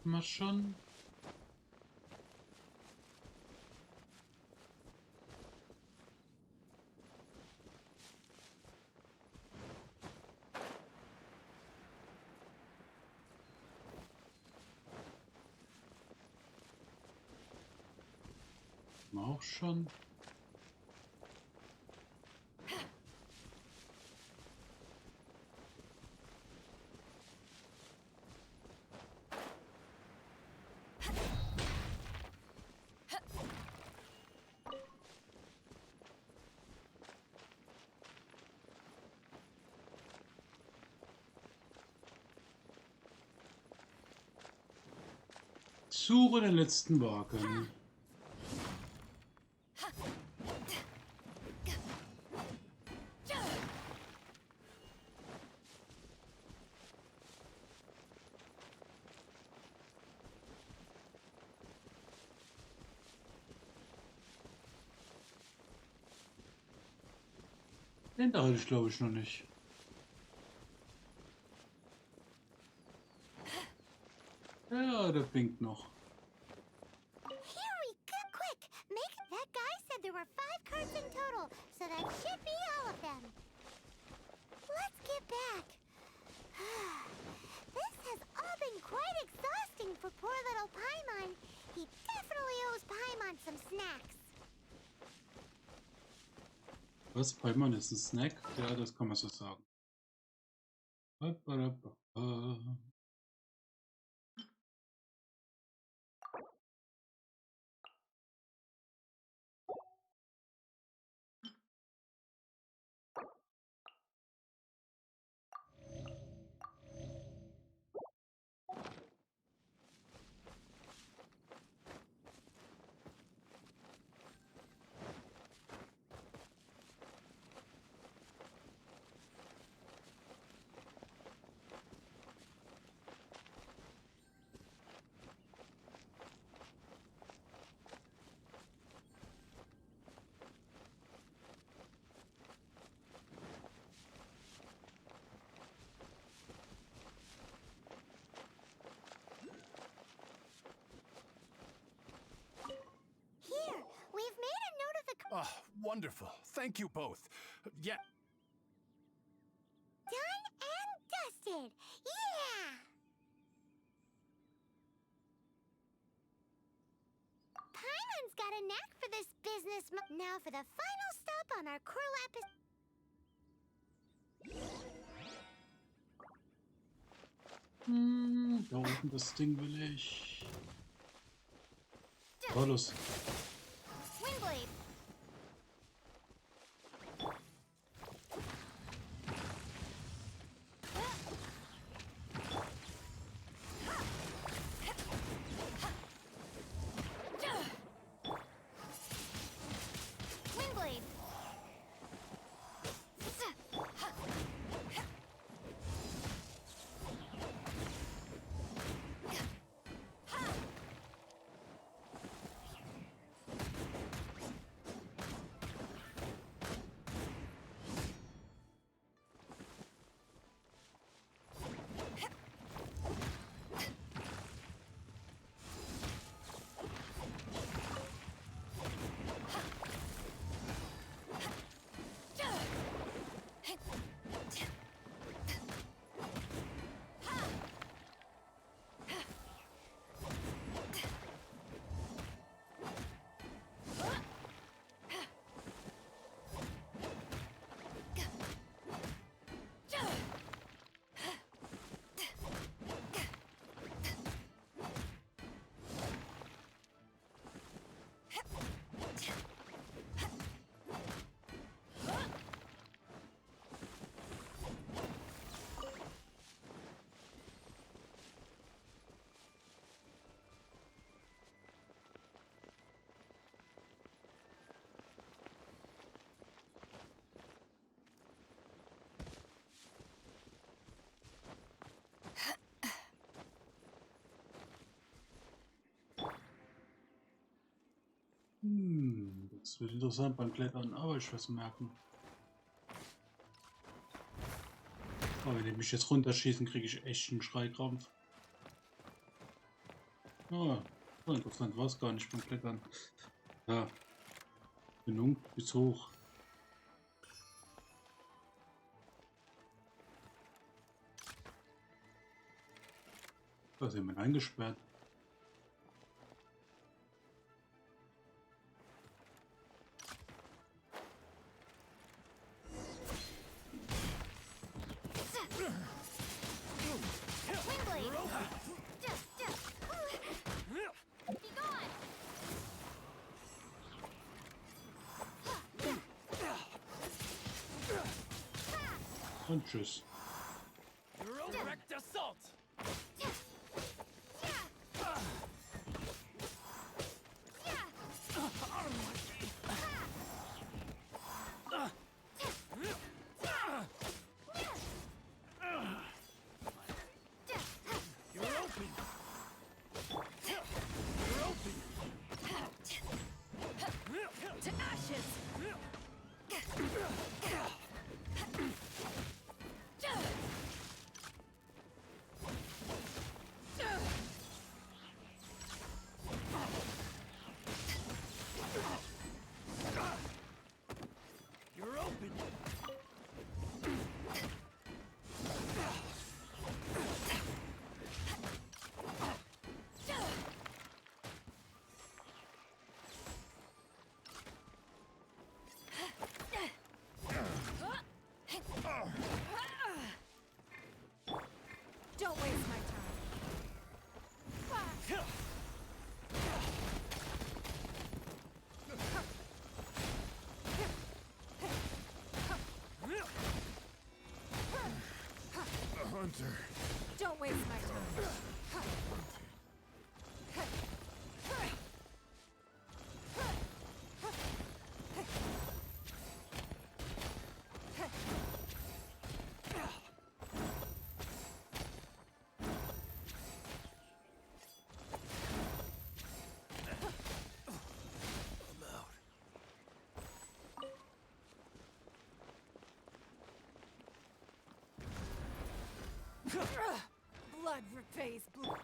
Mal schon. Auch schon. Suche den letzten Wagen. Den da hatte ich glaube ich noch nicht. Ja, der blinkt noch. Here we go. Quick, make that guy said there were 5 carts in total, so that should be all of them. Let's get back. This has all been quite exhausting for poor little Paimon. He definitely owes Paimon some snacks. Was? Paimon ist ein Snack? Ja, das kann man so sagen. Here, we've made a note of the Oh, wonderful. Thank you both. Yeah, done and dusted. Yeah! Paimon's got a knack for this business. Now for the final stop on our Corlapis. Da unten das Ding will ich. Oh, los. Windblade. Windblade. Das wird interessant beim Klettern, aber ich was merken. Aber wenn die mich jetzt runterschießen, kriege ich echt einen Schreikrampf. Ah, voll interessant. War es gar nicht beim Klettern. Ja, genug bis hoch. Da ist jemand eingesperrt. Und tschüss. Direct assault! You're open! You're open! To ashes! You're open! Don't waste my time. A hunter. Don't waste my time. Blood repays blood.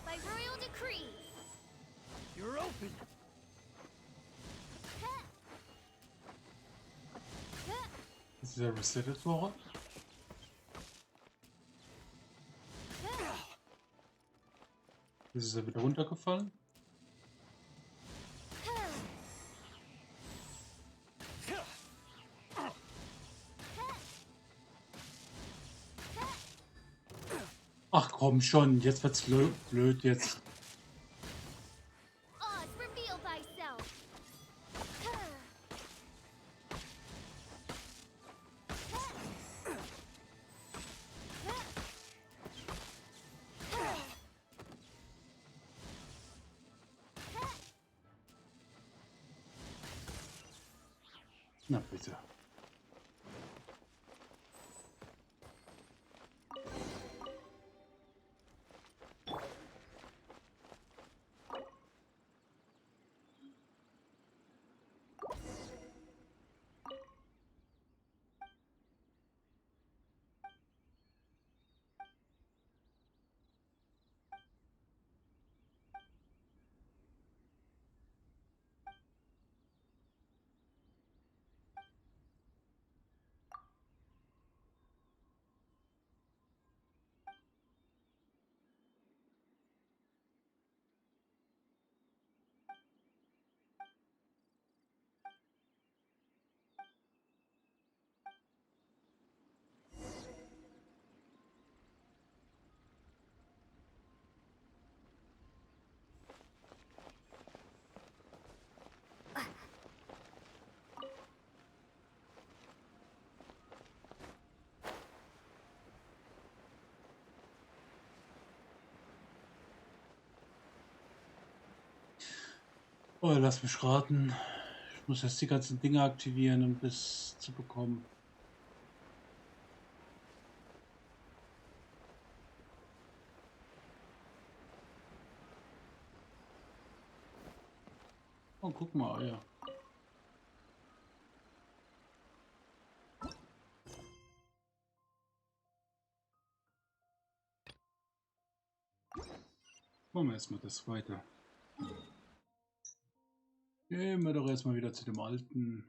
By royal decree. You're open! Ist der resettet worden? Ist er wieder runtergefallen? Ach komm schon, jetzt wird's blöd jetzt. Oz, reveal thyself. Na bitte. Oh, lass mich raten. Ich Muss erst die ganzen Dinge aktivieren, um das zu bekommen. Oh, guck mal, ja. Machen wir erstmal das weiter. Gehen wir doch erstmal wieder zu dem alten.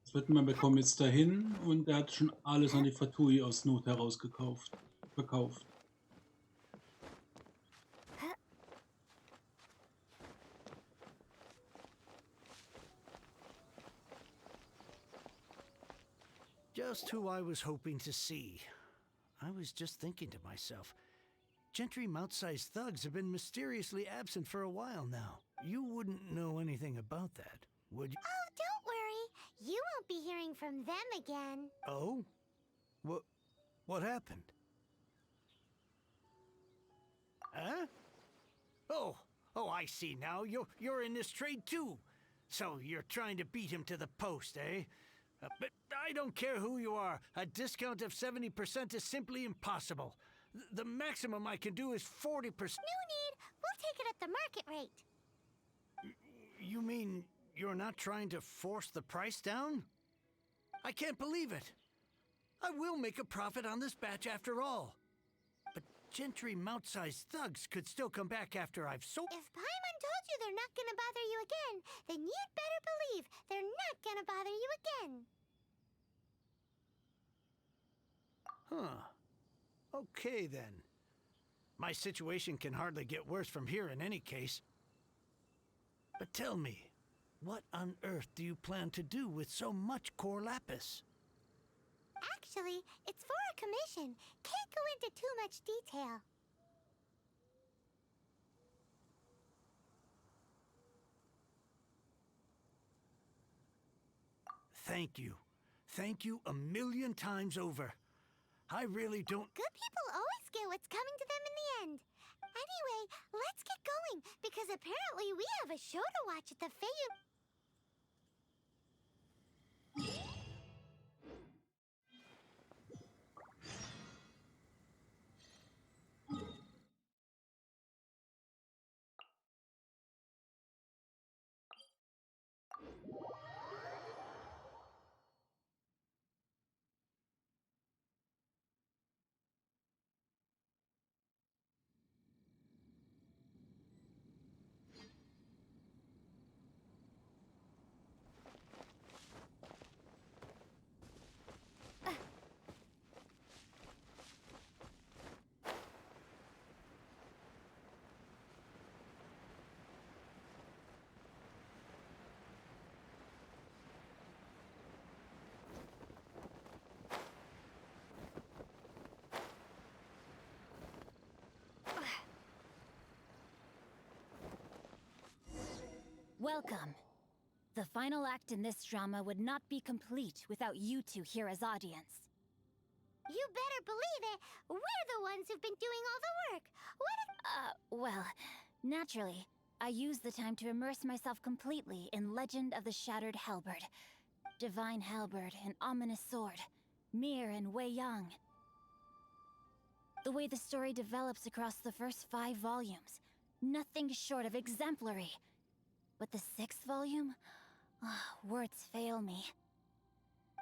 Das wird man bekommen jetzt dahin und er hat schon alles an die Fatui aus Not heraus verkauft. Just who I was hoping to see. I was just thinking to myself, Gentry mouth-sized thugs have been mysteriously absent for a while now. You wouldn't know anything about that, would you? Oh, don't worry. You won't be hearing from them again. Oh? What happened? Huh? Oh, I see now. You're in this trade too. So you're trying to beat him to the post, eh? But I don't care who you are. A discount of 70% is simply impossible. The maximum I can do is 40%. No need. We'll take it at the market rate. You mean you're not trying to force the price down? I can't believe it. I will make a profit on this batch after all. But Gentry mouth-sized thugs could still come back after I've sold. If Paimon told you they're not gonna bother you again, then you'd better believe they're not gonna bother you again. Huh. Okay then. My situation can hardly get worse from here in any case. But tell me, what on earth do you plan to do with so much core lapis? Actually, it's for a commission. Can't go into too much detail. Thank you. Thank you a million times over. I really don't... Good people always get what's coming to them in the end. Anyway, let's get going, because apparently we have a show to watch at the Fayum. Welcome. The final act in this drama would not be complete without you two here as audience. You better believe it. We're the ones who've been doing all the work. Well, naturally, I used the time to immerse myself completely in Legend of the Shattered Halberd. Divine Halberd, an ominous sword. Mir and Wei Yang. The way the story develops across the first 5 volumes, nothing short of exemplary. But the 6th volume? Words fail me.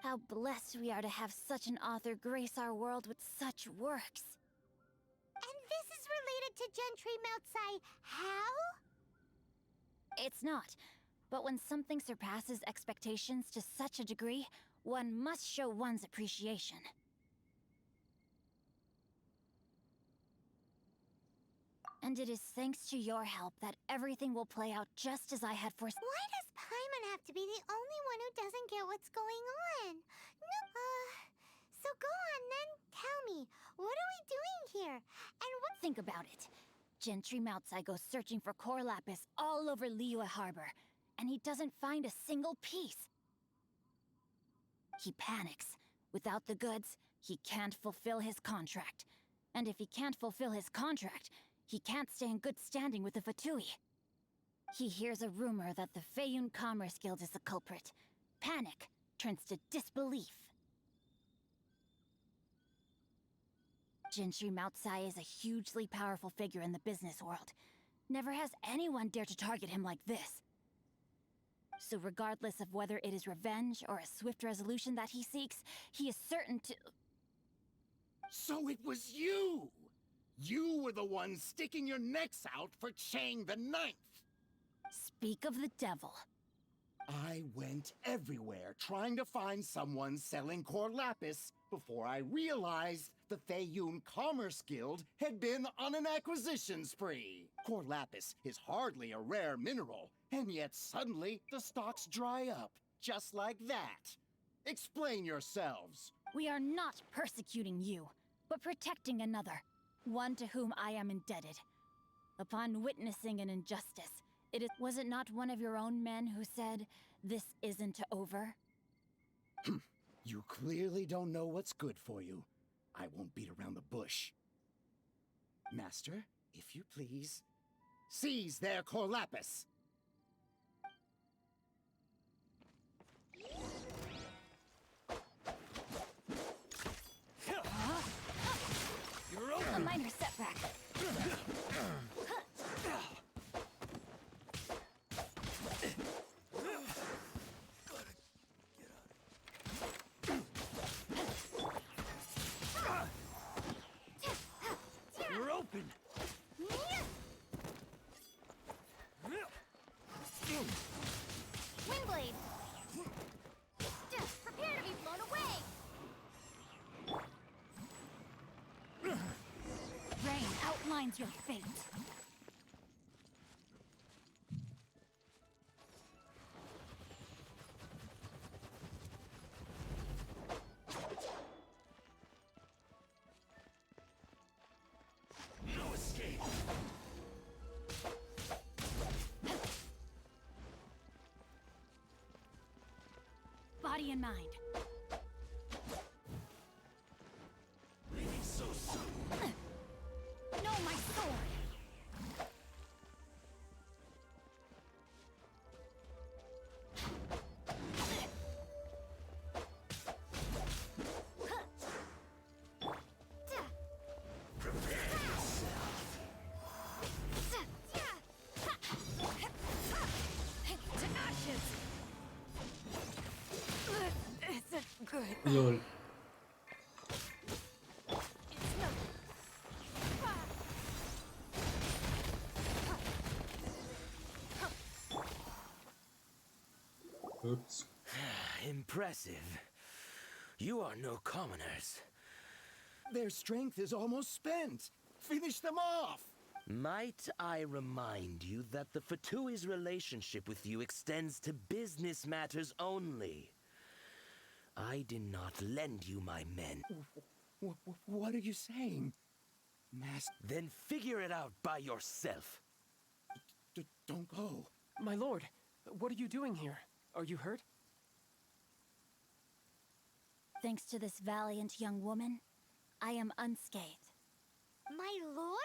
How blessed we are to have such an author grace our world with such works. And this is related to Gentry Moutsai. How? It's not. But when something surpasses expectations to such a degree, one must show one's appreciation. And it is thanks to your help that everything will play out just as I had foreseen. Why does Paimon have to be the only one who doesn't get what's going on? No, so go on then. Tell me, what are we doing here? And what— Think about it. Gentry Moutsai goes searching for core lapis all over Liyue Harbor, and he doesn't find a single piece. He panics. Without the goods, he can't fulfill his contract. And if he can't fulfill his contract, he can't stay in good standing with the Fatui. He hears a rumor that the Feiyun Commerce Guild is the culprit. Panic turns to disbelief. Gentry Moutsai is a hugely powerful figure in the business world. Never has anyone dared to target him like this. So regardless of whether it is revenge or a swift resolution that he seeks, he is certain to— So it was you! You were the one sticking your necks out for Chang the Ninth! Speak of the devil. I went everywhere trying to find someone selling core lapis before I realized the Feiyun Commerce Guild had been on an acquisition spree. Core lapis is hardly a rare mineral, and yet suddenly the stocks dry up, just like that. Explain yourselves. We are not persecuting you, but protecting another, one to whom I am indebted. Upon witnessing an injustice, was it not one of your own men who said, "This isn't over"? You clearly don't know what's good for you. I won't beat around the bush. Master, if you please, seize their core lapis! You're over. A minor setback. You're open! Windblade! Prepare to be blown away! Rain outlines your fate. No escape! Body and mind. Leaving so soon! No, my sword! To ashes! Isn't good. Lol. It's no... Oops. Impressive. You are no commoners. Their strength is almost spent. Finish them off! Might I remind you that the Fatui's relationship with you extends to business matters only? I did not lend you my men. What are you saying? Master, Then figure it out by yourself. don't go. My lord, what are you doing here? Are you hurt? Thanks to this valiant young woman, I am unscathed. My lord?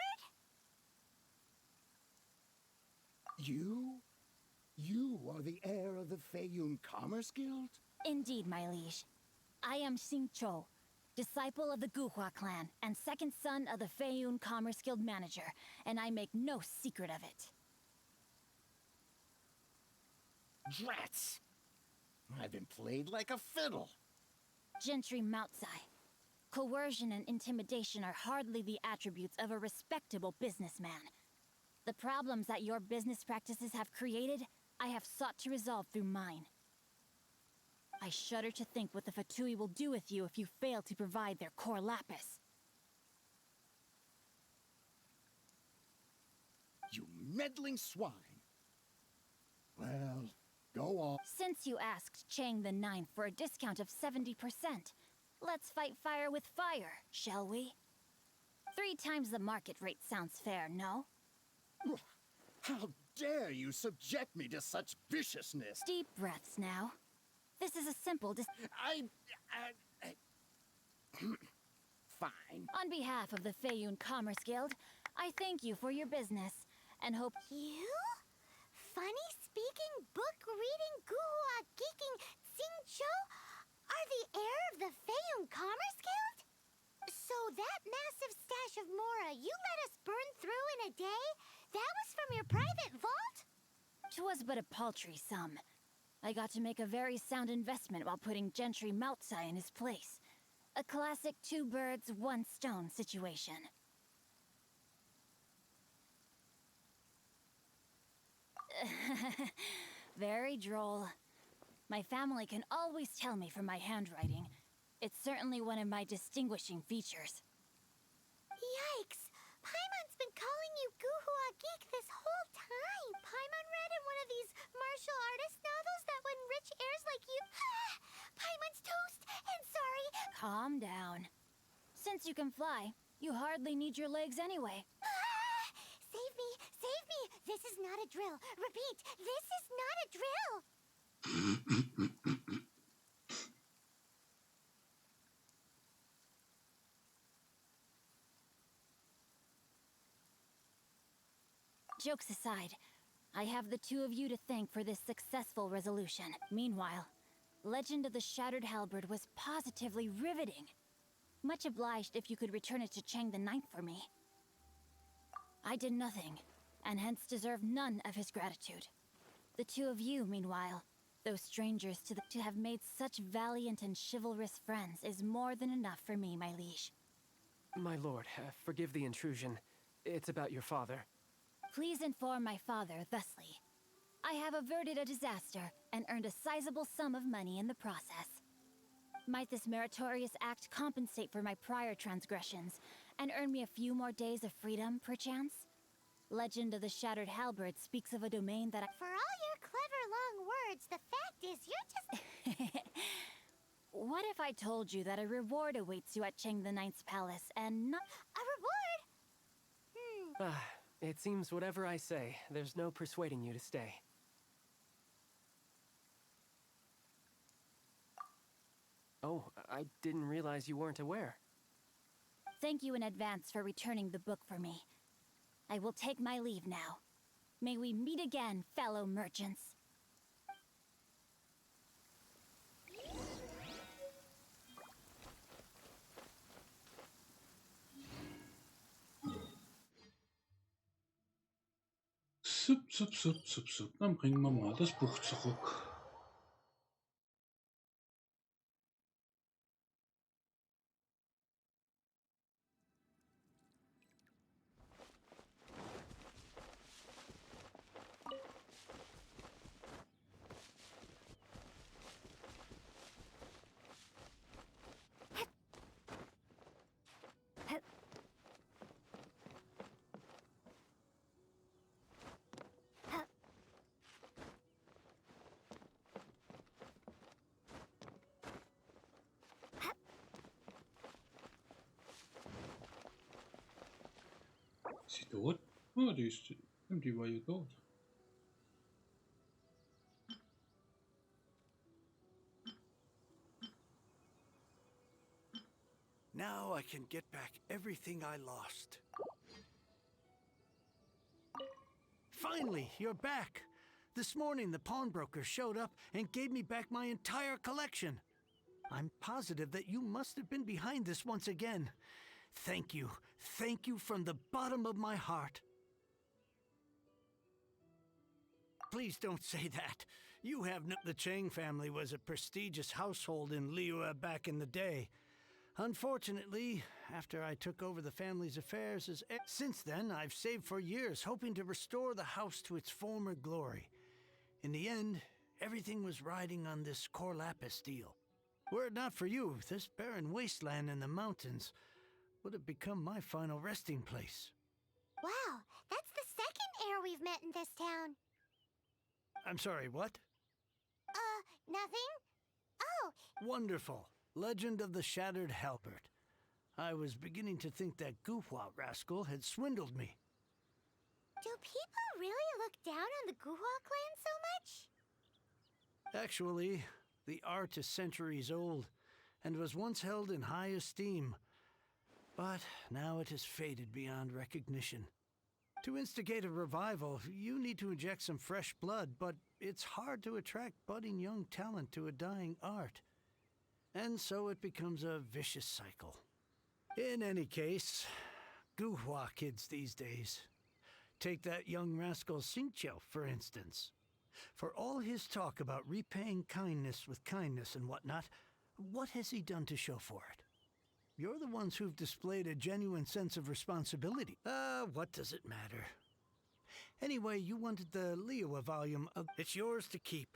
You are the heir of the Feiyun Commerce Guild? Indeed, my liege. I am Xingqiu, disciple of the Guhua clan and second son of the Feiyun Commerce Guild manager, and I make no secret of it. Drats! I've been played like a fiddle. Gentry Moutsai. Coercion and intimidation are hardly the attributes of a respectable businessman. The problems that your business practices have created, I have sought to resolve through mine. I shudder to think what the Fatui will do with you if you fail to provide their core lapis. meddling swine. Well, go on. Since you asked Chang the Ninth for a discount of 70%, let's fight fire with fire, shall we? 3 times the market rate sounds fair, no? How dare you subject me to such viciousness? Deep breaths now. This is a simple Fine. On behalf of the Feiyun Commerce Guild, I thank you for your business, and hope— You? Funny speaking, book reading, guhua geeking Xingqiu are the heir of the Feiyun Commerce Guild? So that massive stash of Mora you let us burn through in a day? That was from your private vault? 'twas but a paltry sum. I got to make a very sound investment while putting Gentry Moutsai in his place. A classic 2 birds, 1 stone situation. Very droll. My family can always tell me from my handwriting. It's certainly one of my distinguishing features. Yikes! Paimon's been calling you guhua geek this whole time. Paimon read in one of these martial artist novels that when rich heirs like you— Paimon's toast! And sorry! Calm down. Since you can fly, you hardly need your legs anyway. Save me! Save me! This is not a drill. Repeat, this is not a drill! Jokes aside, I have the 2 of you to thank for this successful resolution. Meanwhile, Legend of the Shattered Halberd was positively riveting. Much obliged if you could return it to Chang the Ninth for me. I did nothing, and hence deserve none of his gratitude. The 2 of you, meanwhile, though strangers to have made such valiant and chivalrous friends is more than enough for me, my liege. My lord, forgive the intrusion. It's about your father. Please inform my father thusly. I have averted a disaster and earned a sizable sum of money in the process. Might this meritorious act compensate for my prior transgressions and earn me a few more days of freedom, perchance? Legend of the Shattered Halberd speaks of a domain that For all your clever long words, the fact is you're just— What if I told you that a reward awaits you at Chang the Ninth's palace and not— a reward? It seems whatever I say, there's no persuading you to stay. Oh, I didn't realize you weren't aware. Thank you in advance for returning the book for me. I will take my leave now. May we meet again, fellow merchants. Sup. Dann bringen wir mal das Buch zurück. Ist sie tot? Oh, die war ja tot. Now I can get back everything I lost. Finally, you're back. This morning, the pawnbroker showed up and gave me back my entire collection. I'm positive that you must have been behind this once again. Thank you. Thank you from the bottom of my heart. Please don't say that. You have no— The Chang family was a prestigious household in Liyue back in the day. Unfortunately, after I took over the family's affairs as heir— Since then, I've saved for years, hoping to restore the house to its former glory. In the end, everything was riding on this Core Lapis deal. Were it not for you, this barren wasteland in the mountains would have become my final resting place. Wow, that's the second heir we've we've met in this town. I'm sorry, what? Nothing? Oh, Wonderful. Legend of the Shattered Halberd. I was beginning to think that Guhua rascal had swindled me. do people really look down on the Guhua clan so much? Actually, the art is centuries old and was once held in high esteem. But now it has faded beyond recognition. To instigate a revival, you need to inject some fresh blood, but it's hard to attract budding young talent to a dying art. And so it becomes a vicious cycle. In any case, Guhua kids these days. Take that young rascal Xingqiu, for instance. For all his talk about repaying kindness with kindness and whatnot, what has he done to show for it? You're the ones who've displayed a genuine sense of responsibility. What does it matter? Anyway, you wanted the Liyue volume of... It's yours to keep.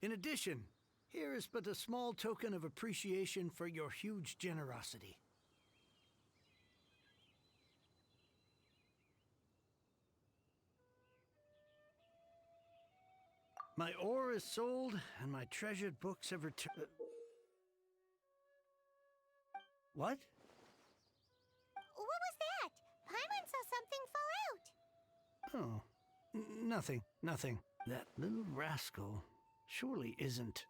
In addition, here is but a small token of appreciation for your huge generosity. My ore is sold, and my treasured books have returned... What? What was that? Paimon saw something fall out. Oh, nothing. That little rascal surely isn't...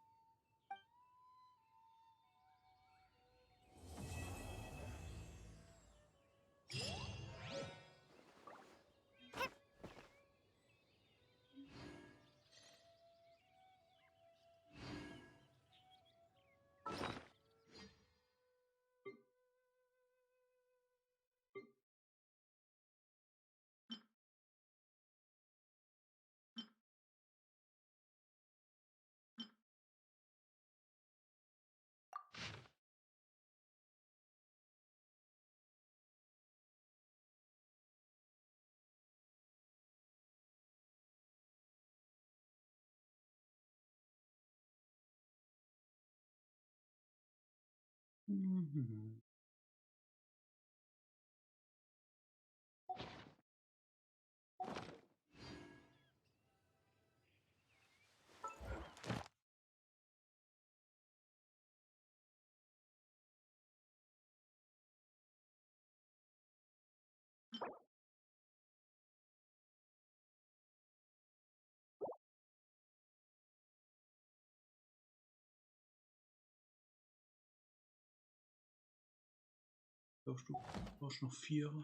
Mhm. Brauchst noch 4.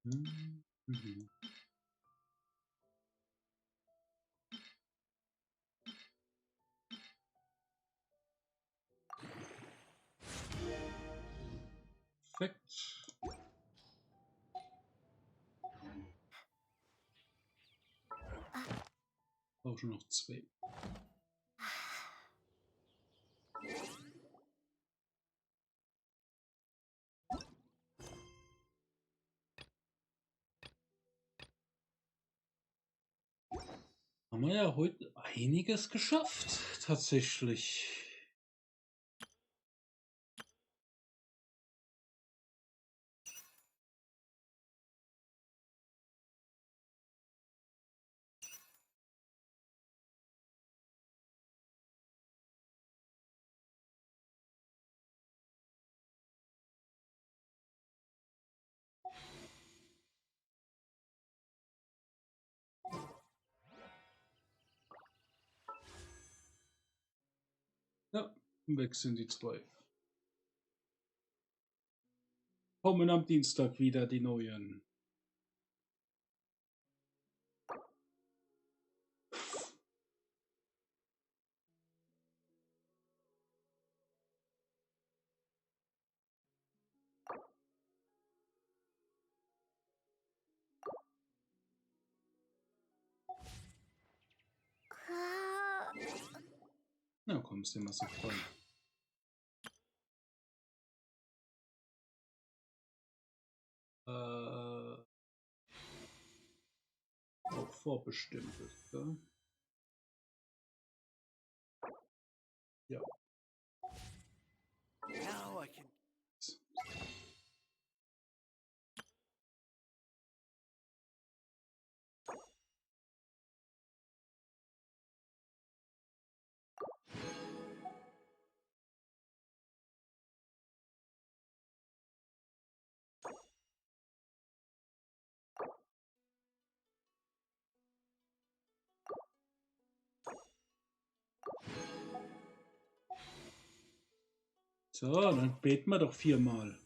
Mhm. Perfekt. Auch schon noch 2. Haben wir ja heute einiges geschafft, tatsächlich. Ja, weg sind die 2. Kommen am Dienstag wieder die neuen. Na, kommst du immer so voll. Auch vorbestimmt ist, ja? Ja. Now I can. So, dann beten wir doch 4-mal.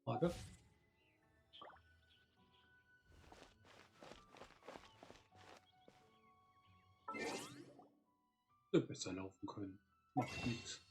Frage? Hätte besser laufen können. Macht nichts.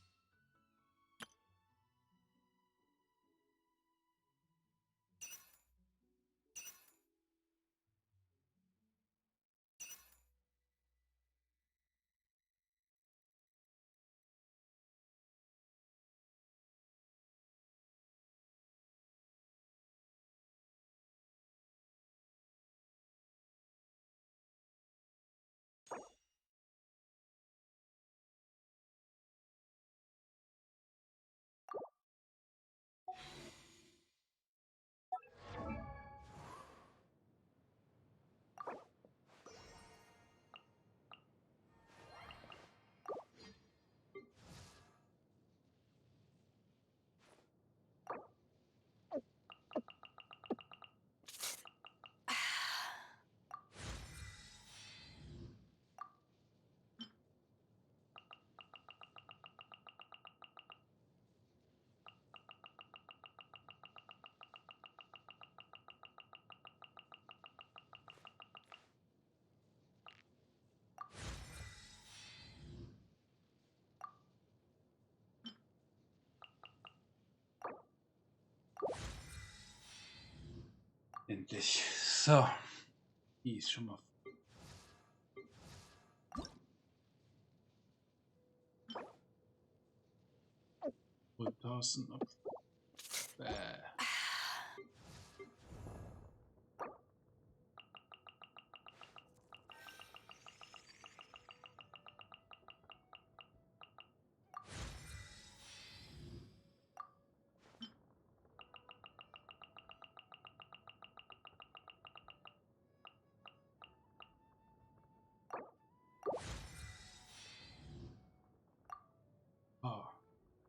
Endlich. So. Die ist schon mal. Und da ist ein Apfel.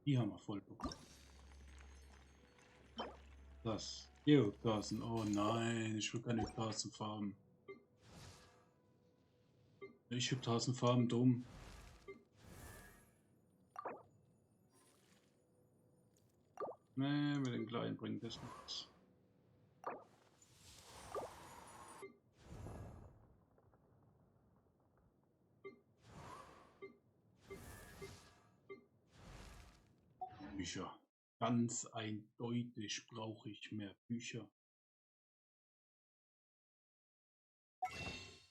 Die haben wir voll bekommen. Das. Geogasen. Oh nein, ich will keine Gasenfarben. Ich hab 1000 Farben dumm. Nee, mit den Kleinen bringt das nichts. Bücher. Ganz eindeutig brauche ich mehr Bücher.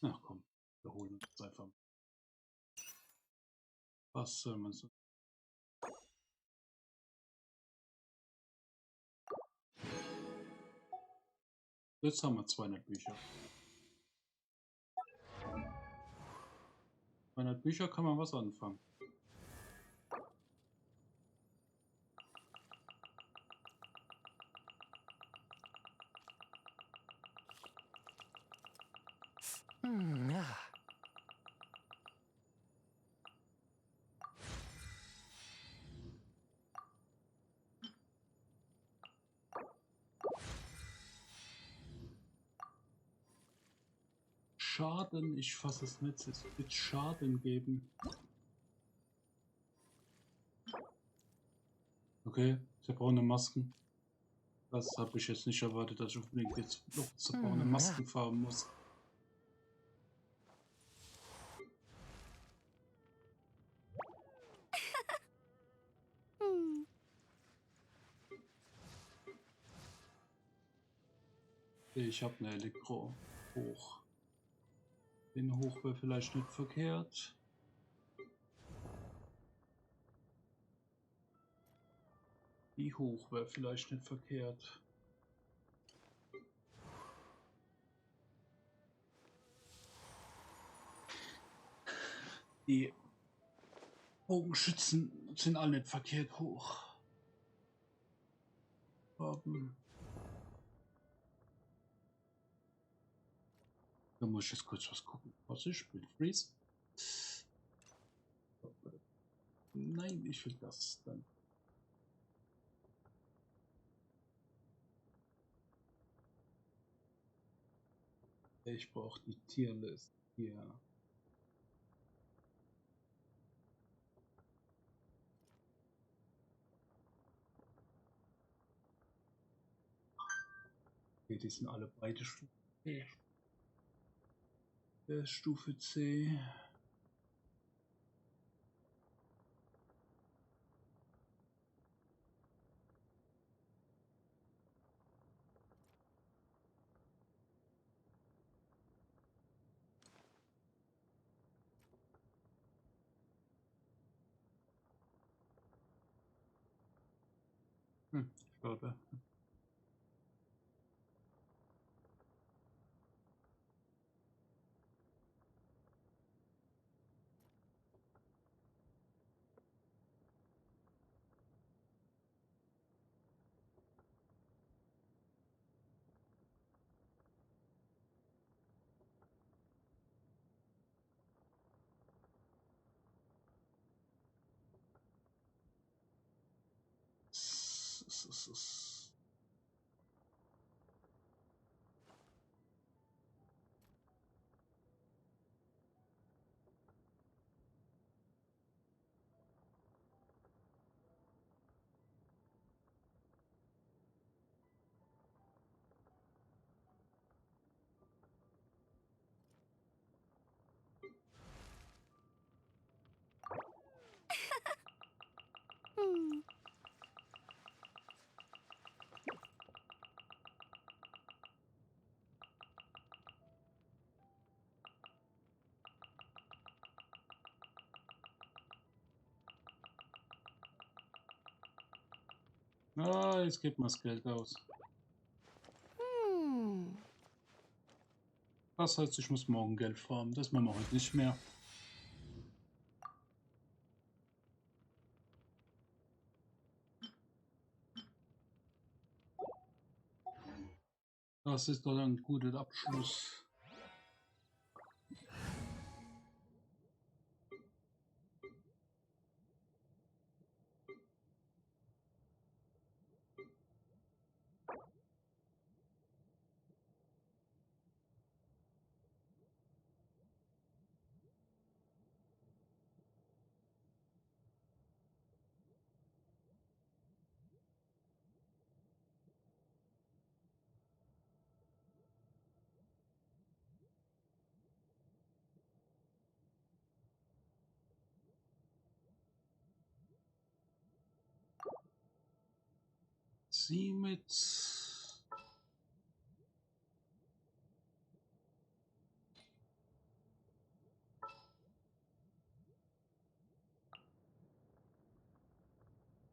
Na komm, wir holen uns jetzt einfach. Was soll man so? Jetzt haben wir 200 Bücher. 200 Bücher kann man was anfangen. Ja. Schaden, ich fasse es nicht, es wird Schaden geben. Okay, zerbraune Masken. Das habe ich jetzt nicht erwartet, dass ich unbedingt jetzt noch zerbraune Masken farben muss. Hm. Ich habe eine Elektro hoch. Den hoch wäre vielleicht nicht verkehrt. Die hoch wäre vielleicht nicht verkehrt. Die Bogenschützen sind alle nicht verkehrt hoch. Da muss ich jetzt kurz was gucken. Was ist? Spiel Freeze? Nein, ich will das dann. Ich brauche die Tierlist hier. Okay, die sind alle beide Stufe C. Der ist Stufe C. Schade. Hm. Ah, jetzt gibt man das Geld aus. Hm. Das heißt, ich muss morgen Geld farmen. Das machen wir heute nicht mehr. Das ist doch ein guter Abschluss. sie mit.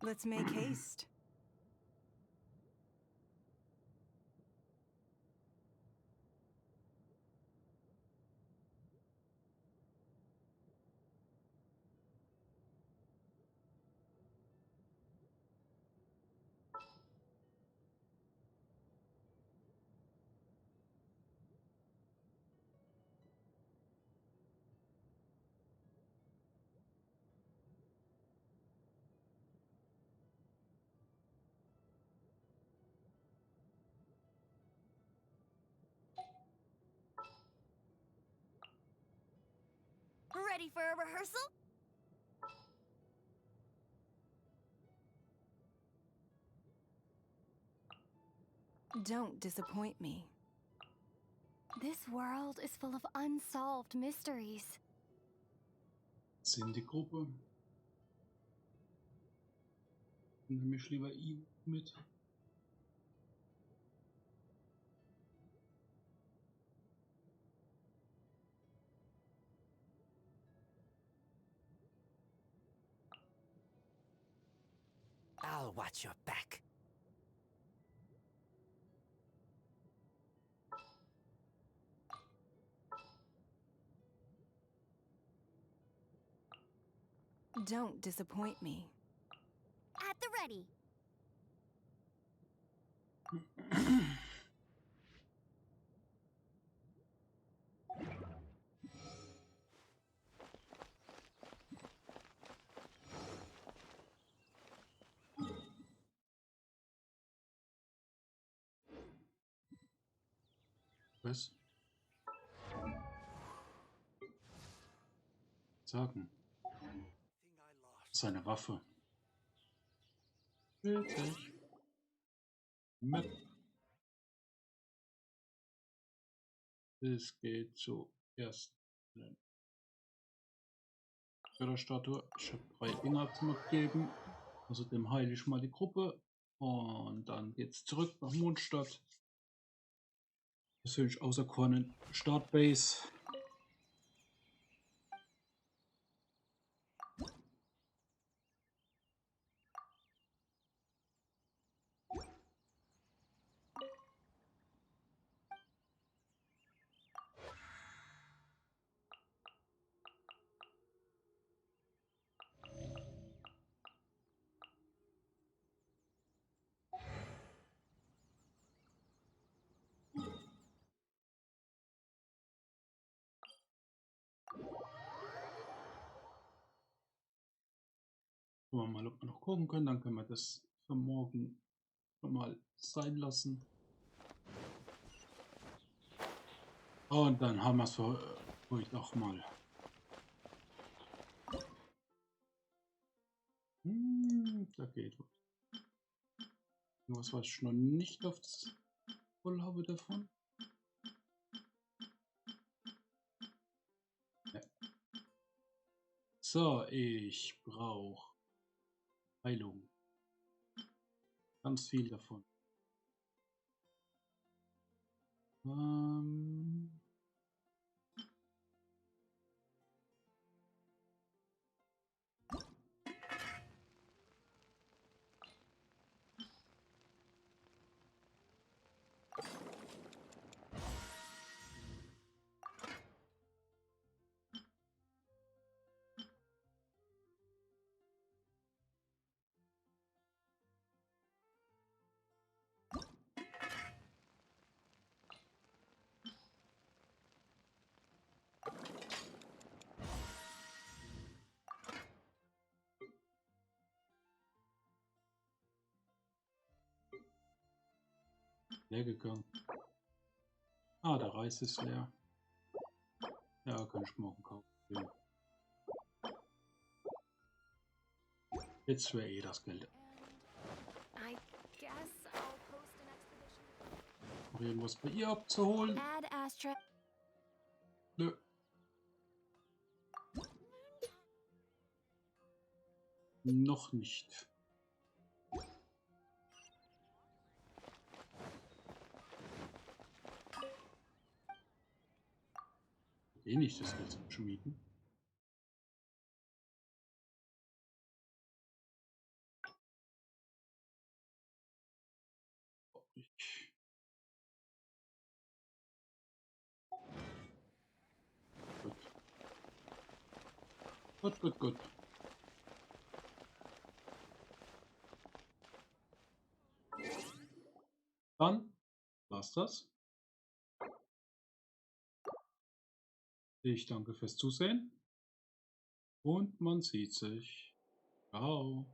Let's make haste. Ready for a rehearsal? Don't disappoint me. This world is full of unsolved mysteries. Sind die Gruppe. Nehme ich lieber ihn mit. I'll watch your back. Don't disappoint me. At the ready. Was? Sagen. Seine Waffe. Bitte. Map. Es geht zuerst. Statue. Ich habe 3 Dinger zum Abgeben. Außerdem heile ich mal die Gruppe. Und dann geht's zurück nach Mondstadt. Persönlich auserkorenen Startbase. Gucken wir mal, ob wir noch gucken können. Dann können wir das für morgen schon mal sein lassen. Und dann haben wir es für heute auch mal. Da geht was. Was, was ich noch nicht aufs Voll habe davon. Ja. So, ich brauche Heilung. Ganz viel davon. Leer gegangen. Ah, der Reis ist leer. Ja, kann ich morgen kaufen. Ja. Jetzt wäre eh das Geld. I guess I'll post an expedition. Noch irgendwas bei ihr abzuholen? Add Astra. Nö. Noch nicht. Eh nicht das Rätsel schmieden. Gut. Gut, gut, gut. Dann war's das. Ich danke fürs Zusehen und man sieht sich. Ciao.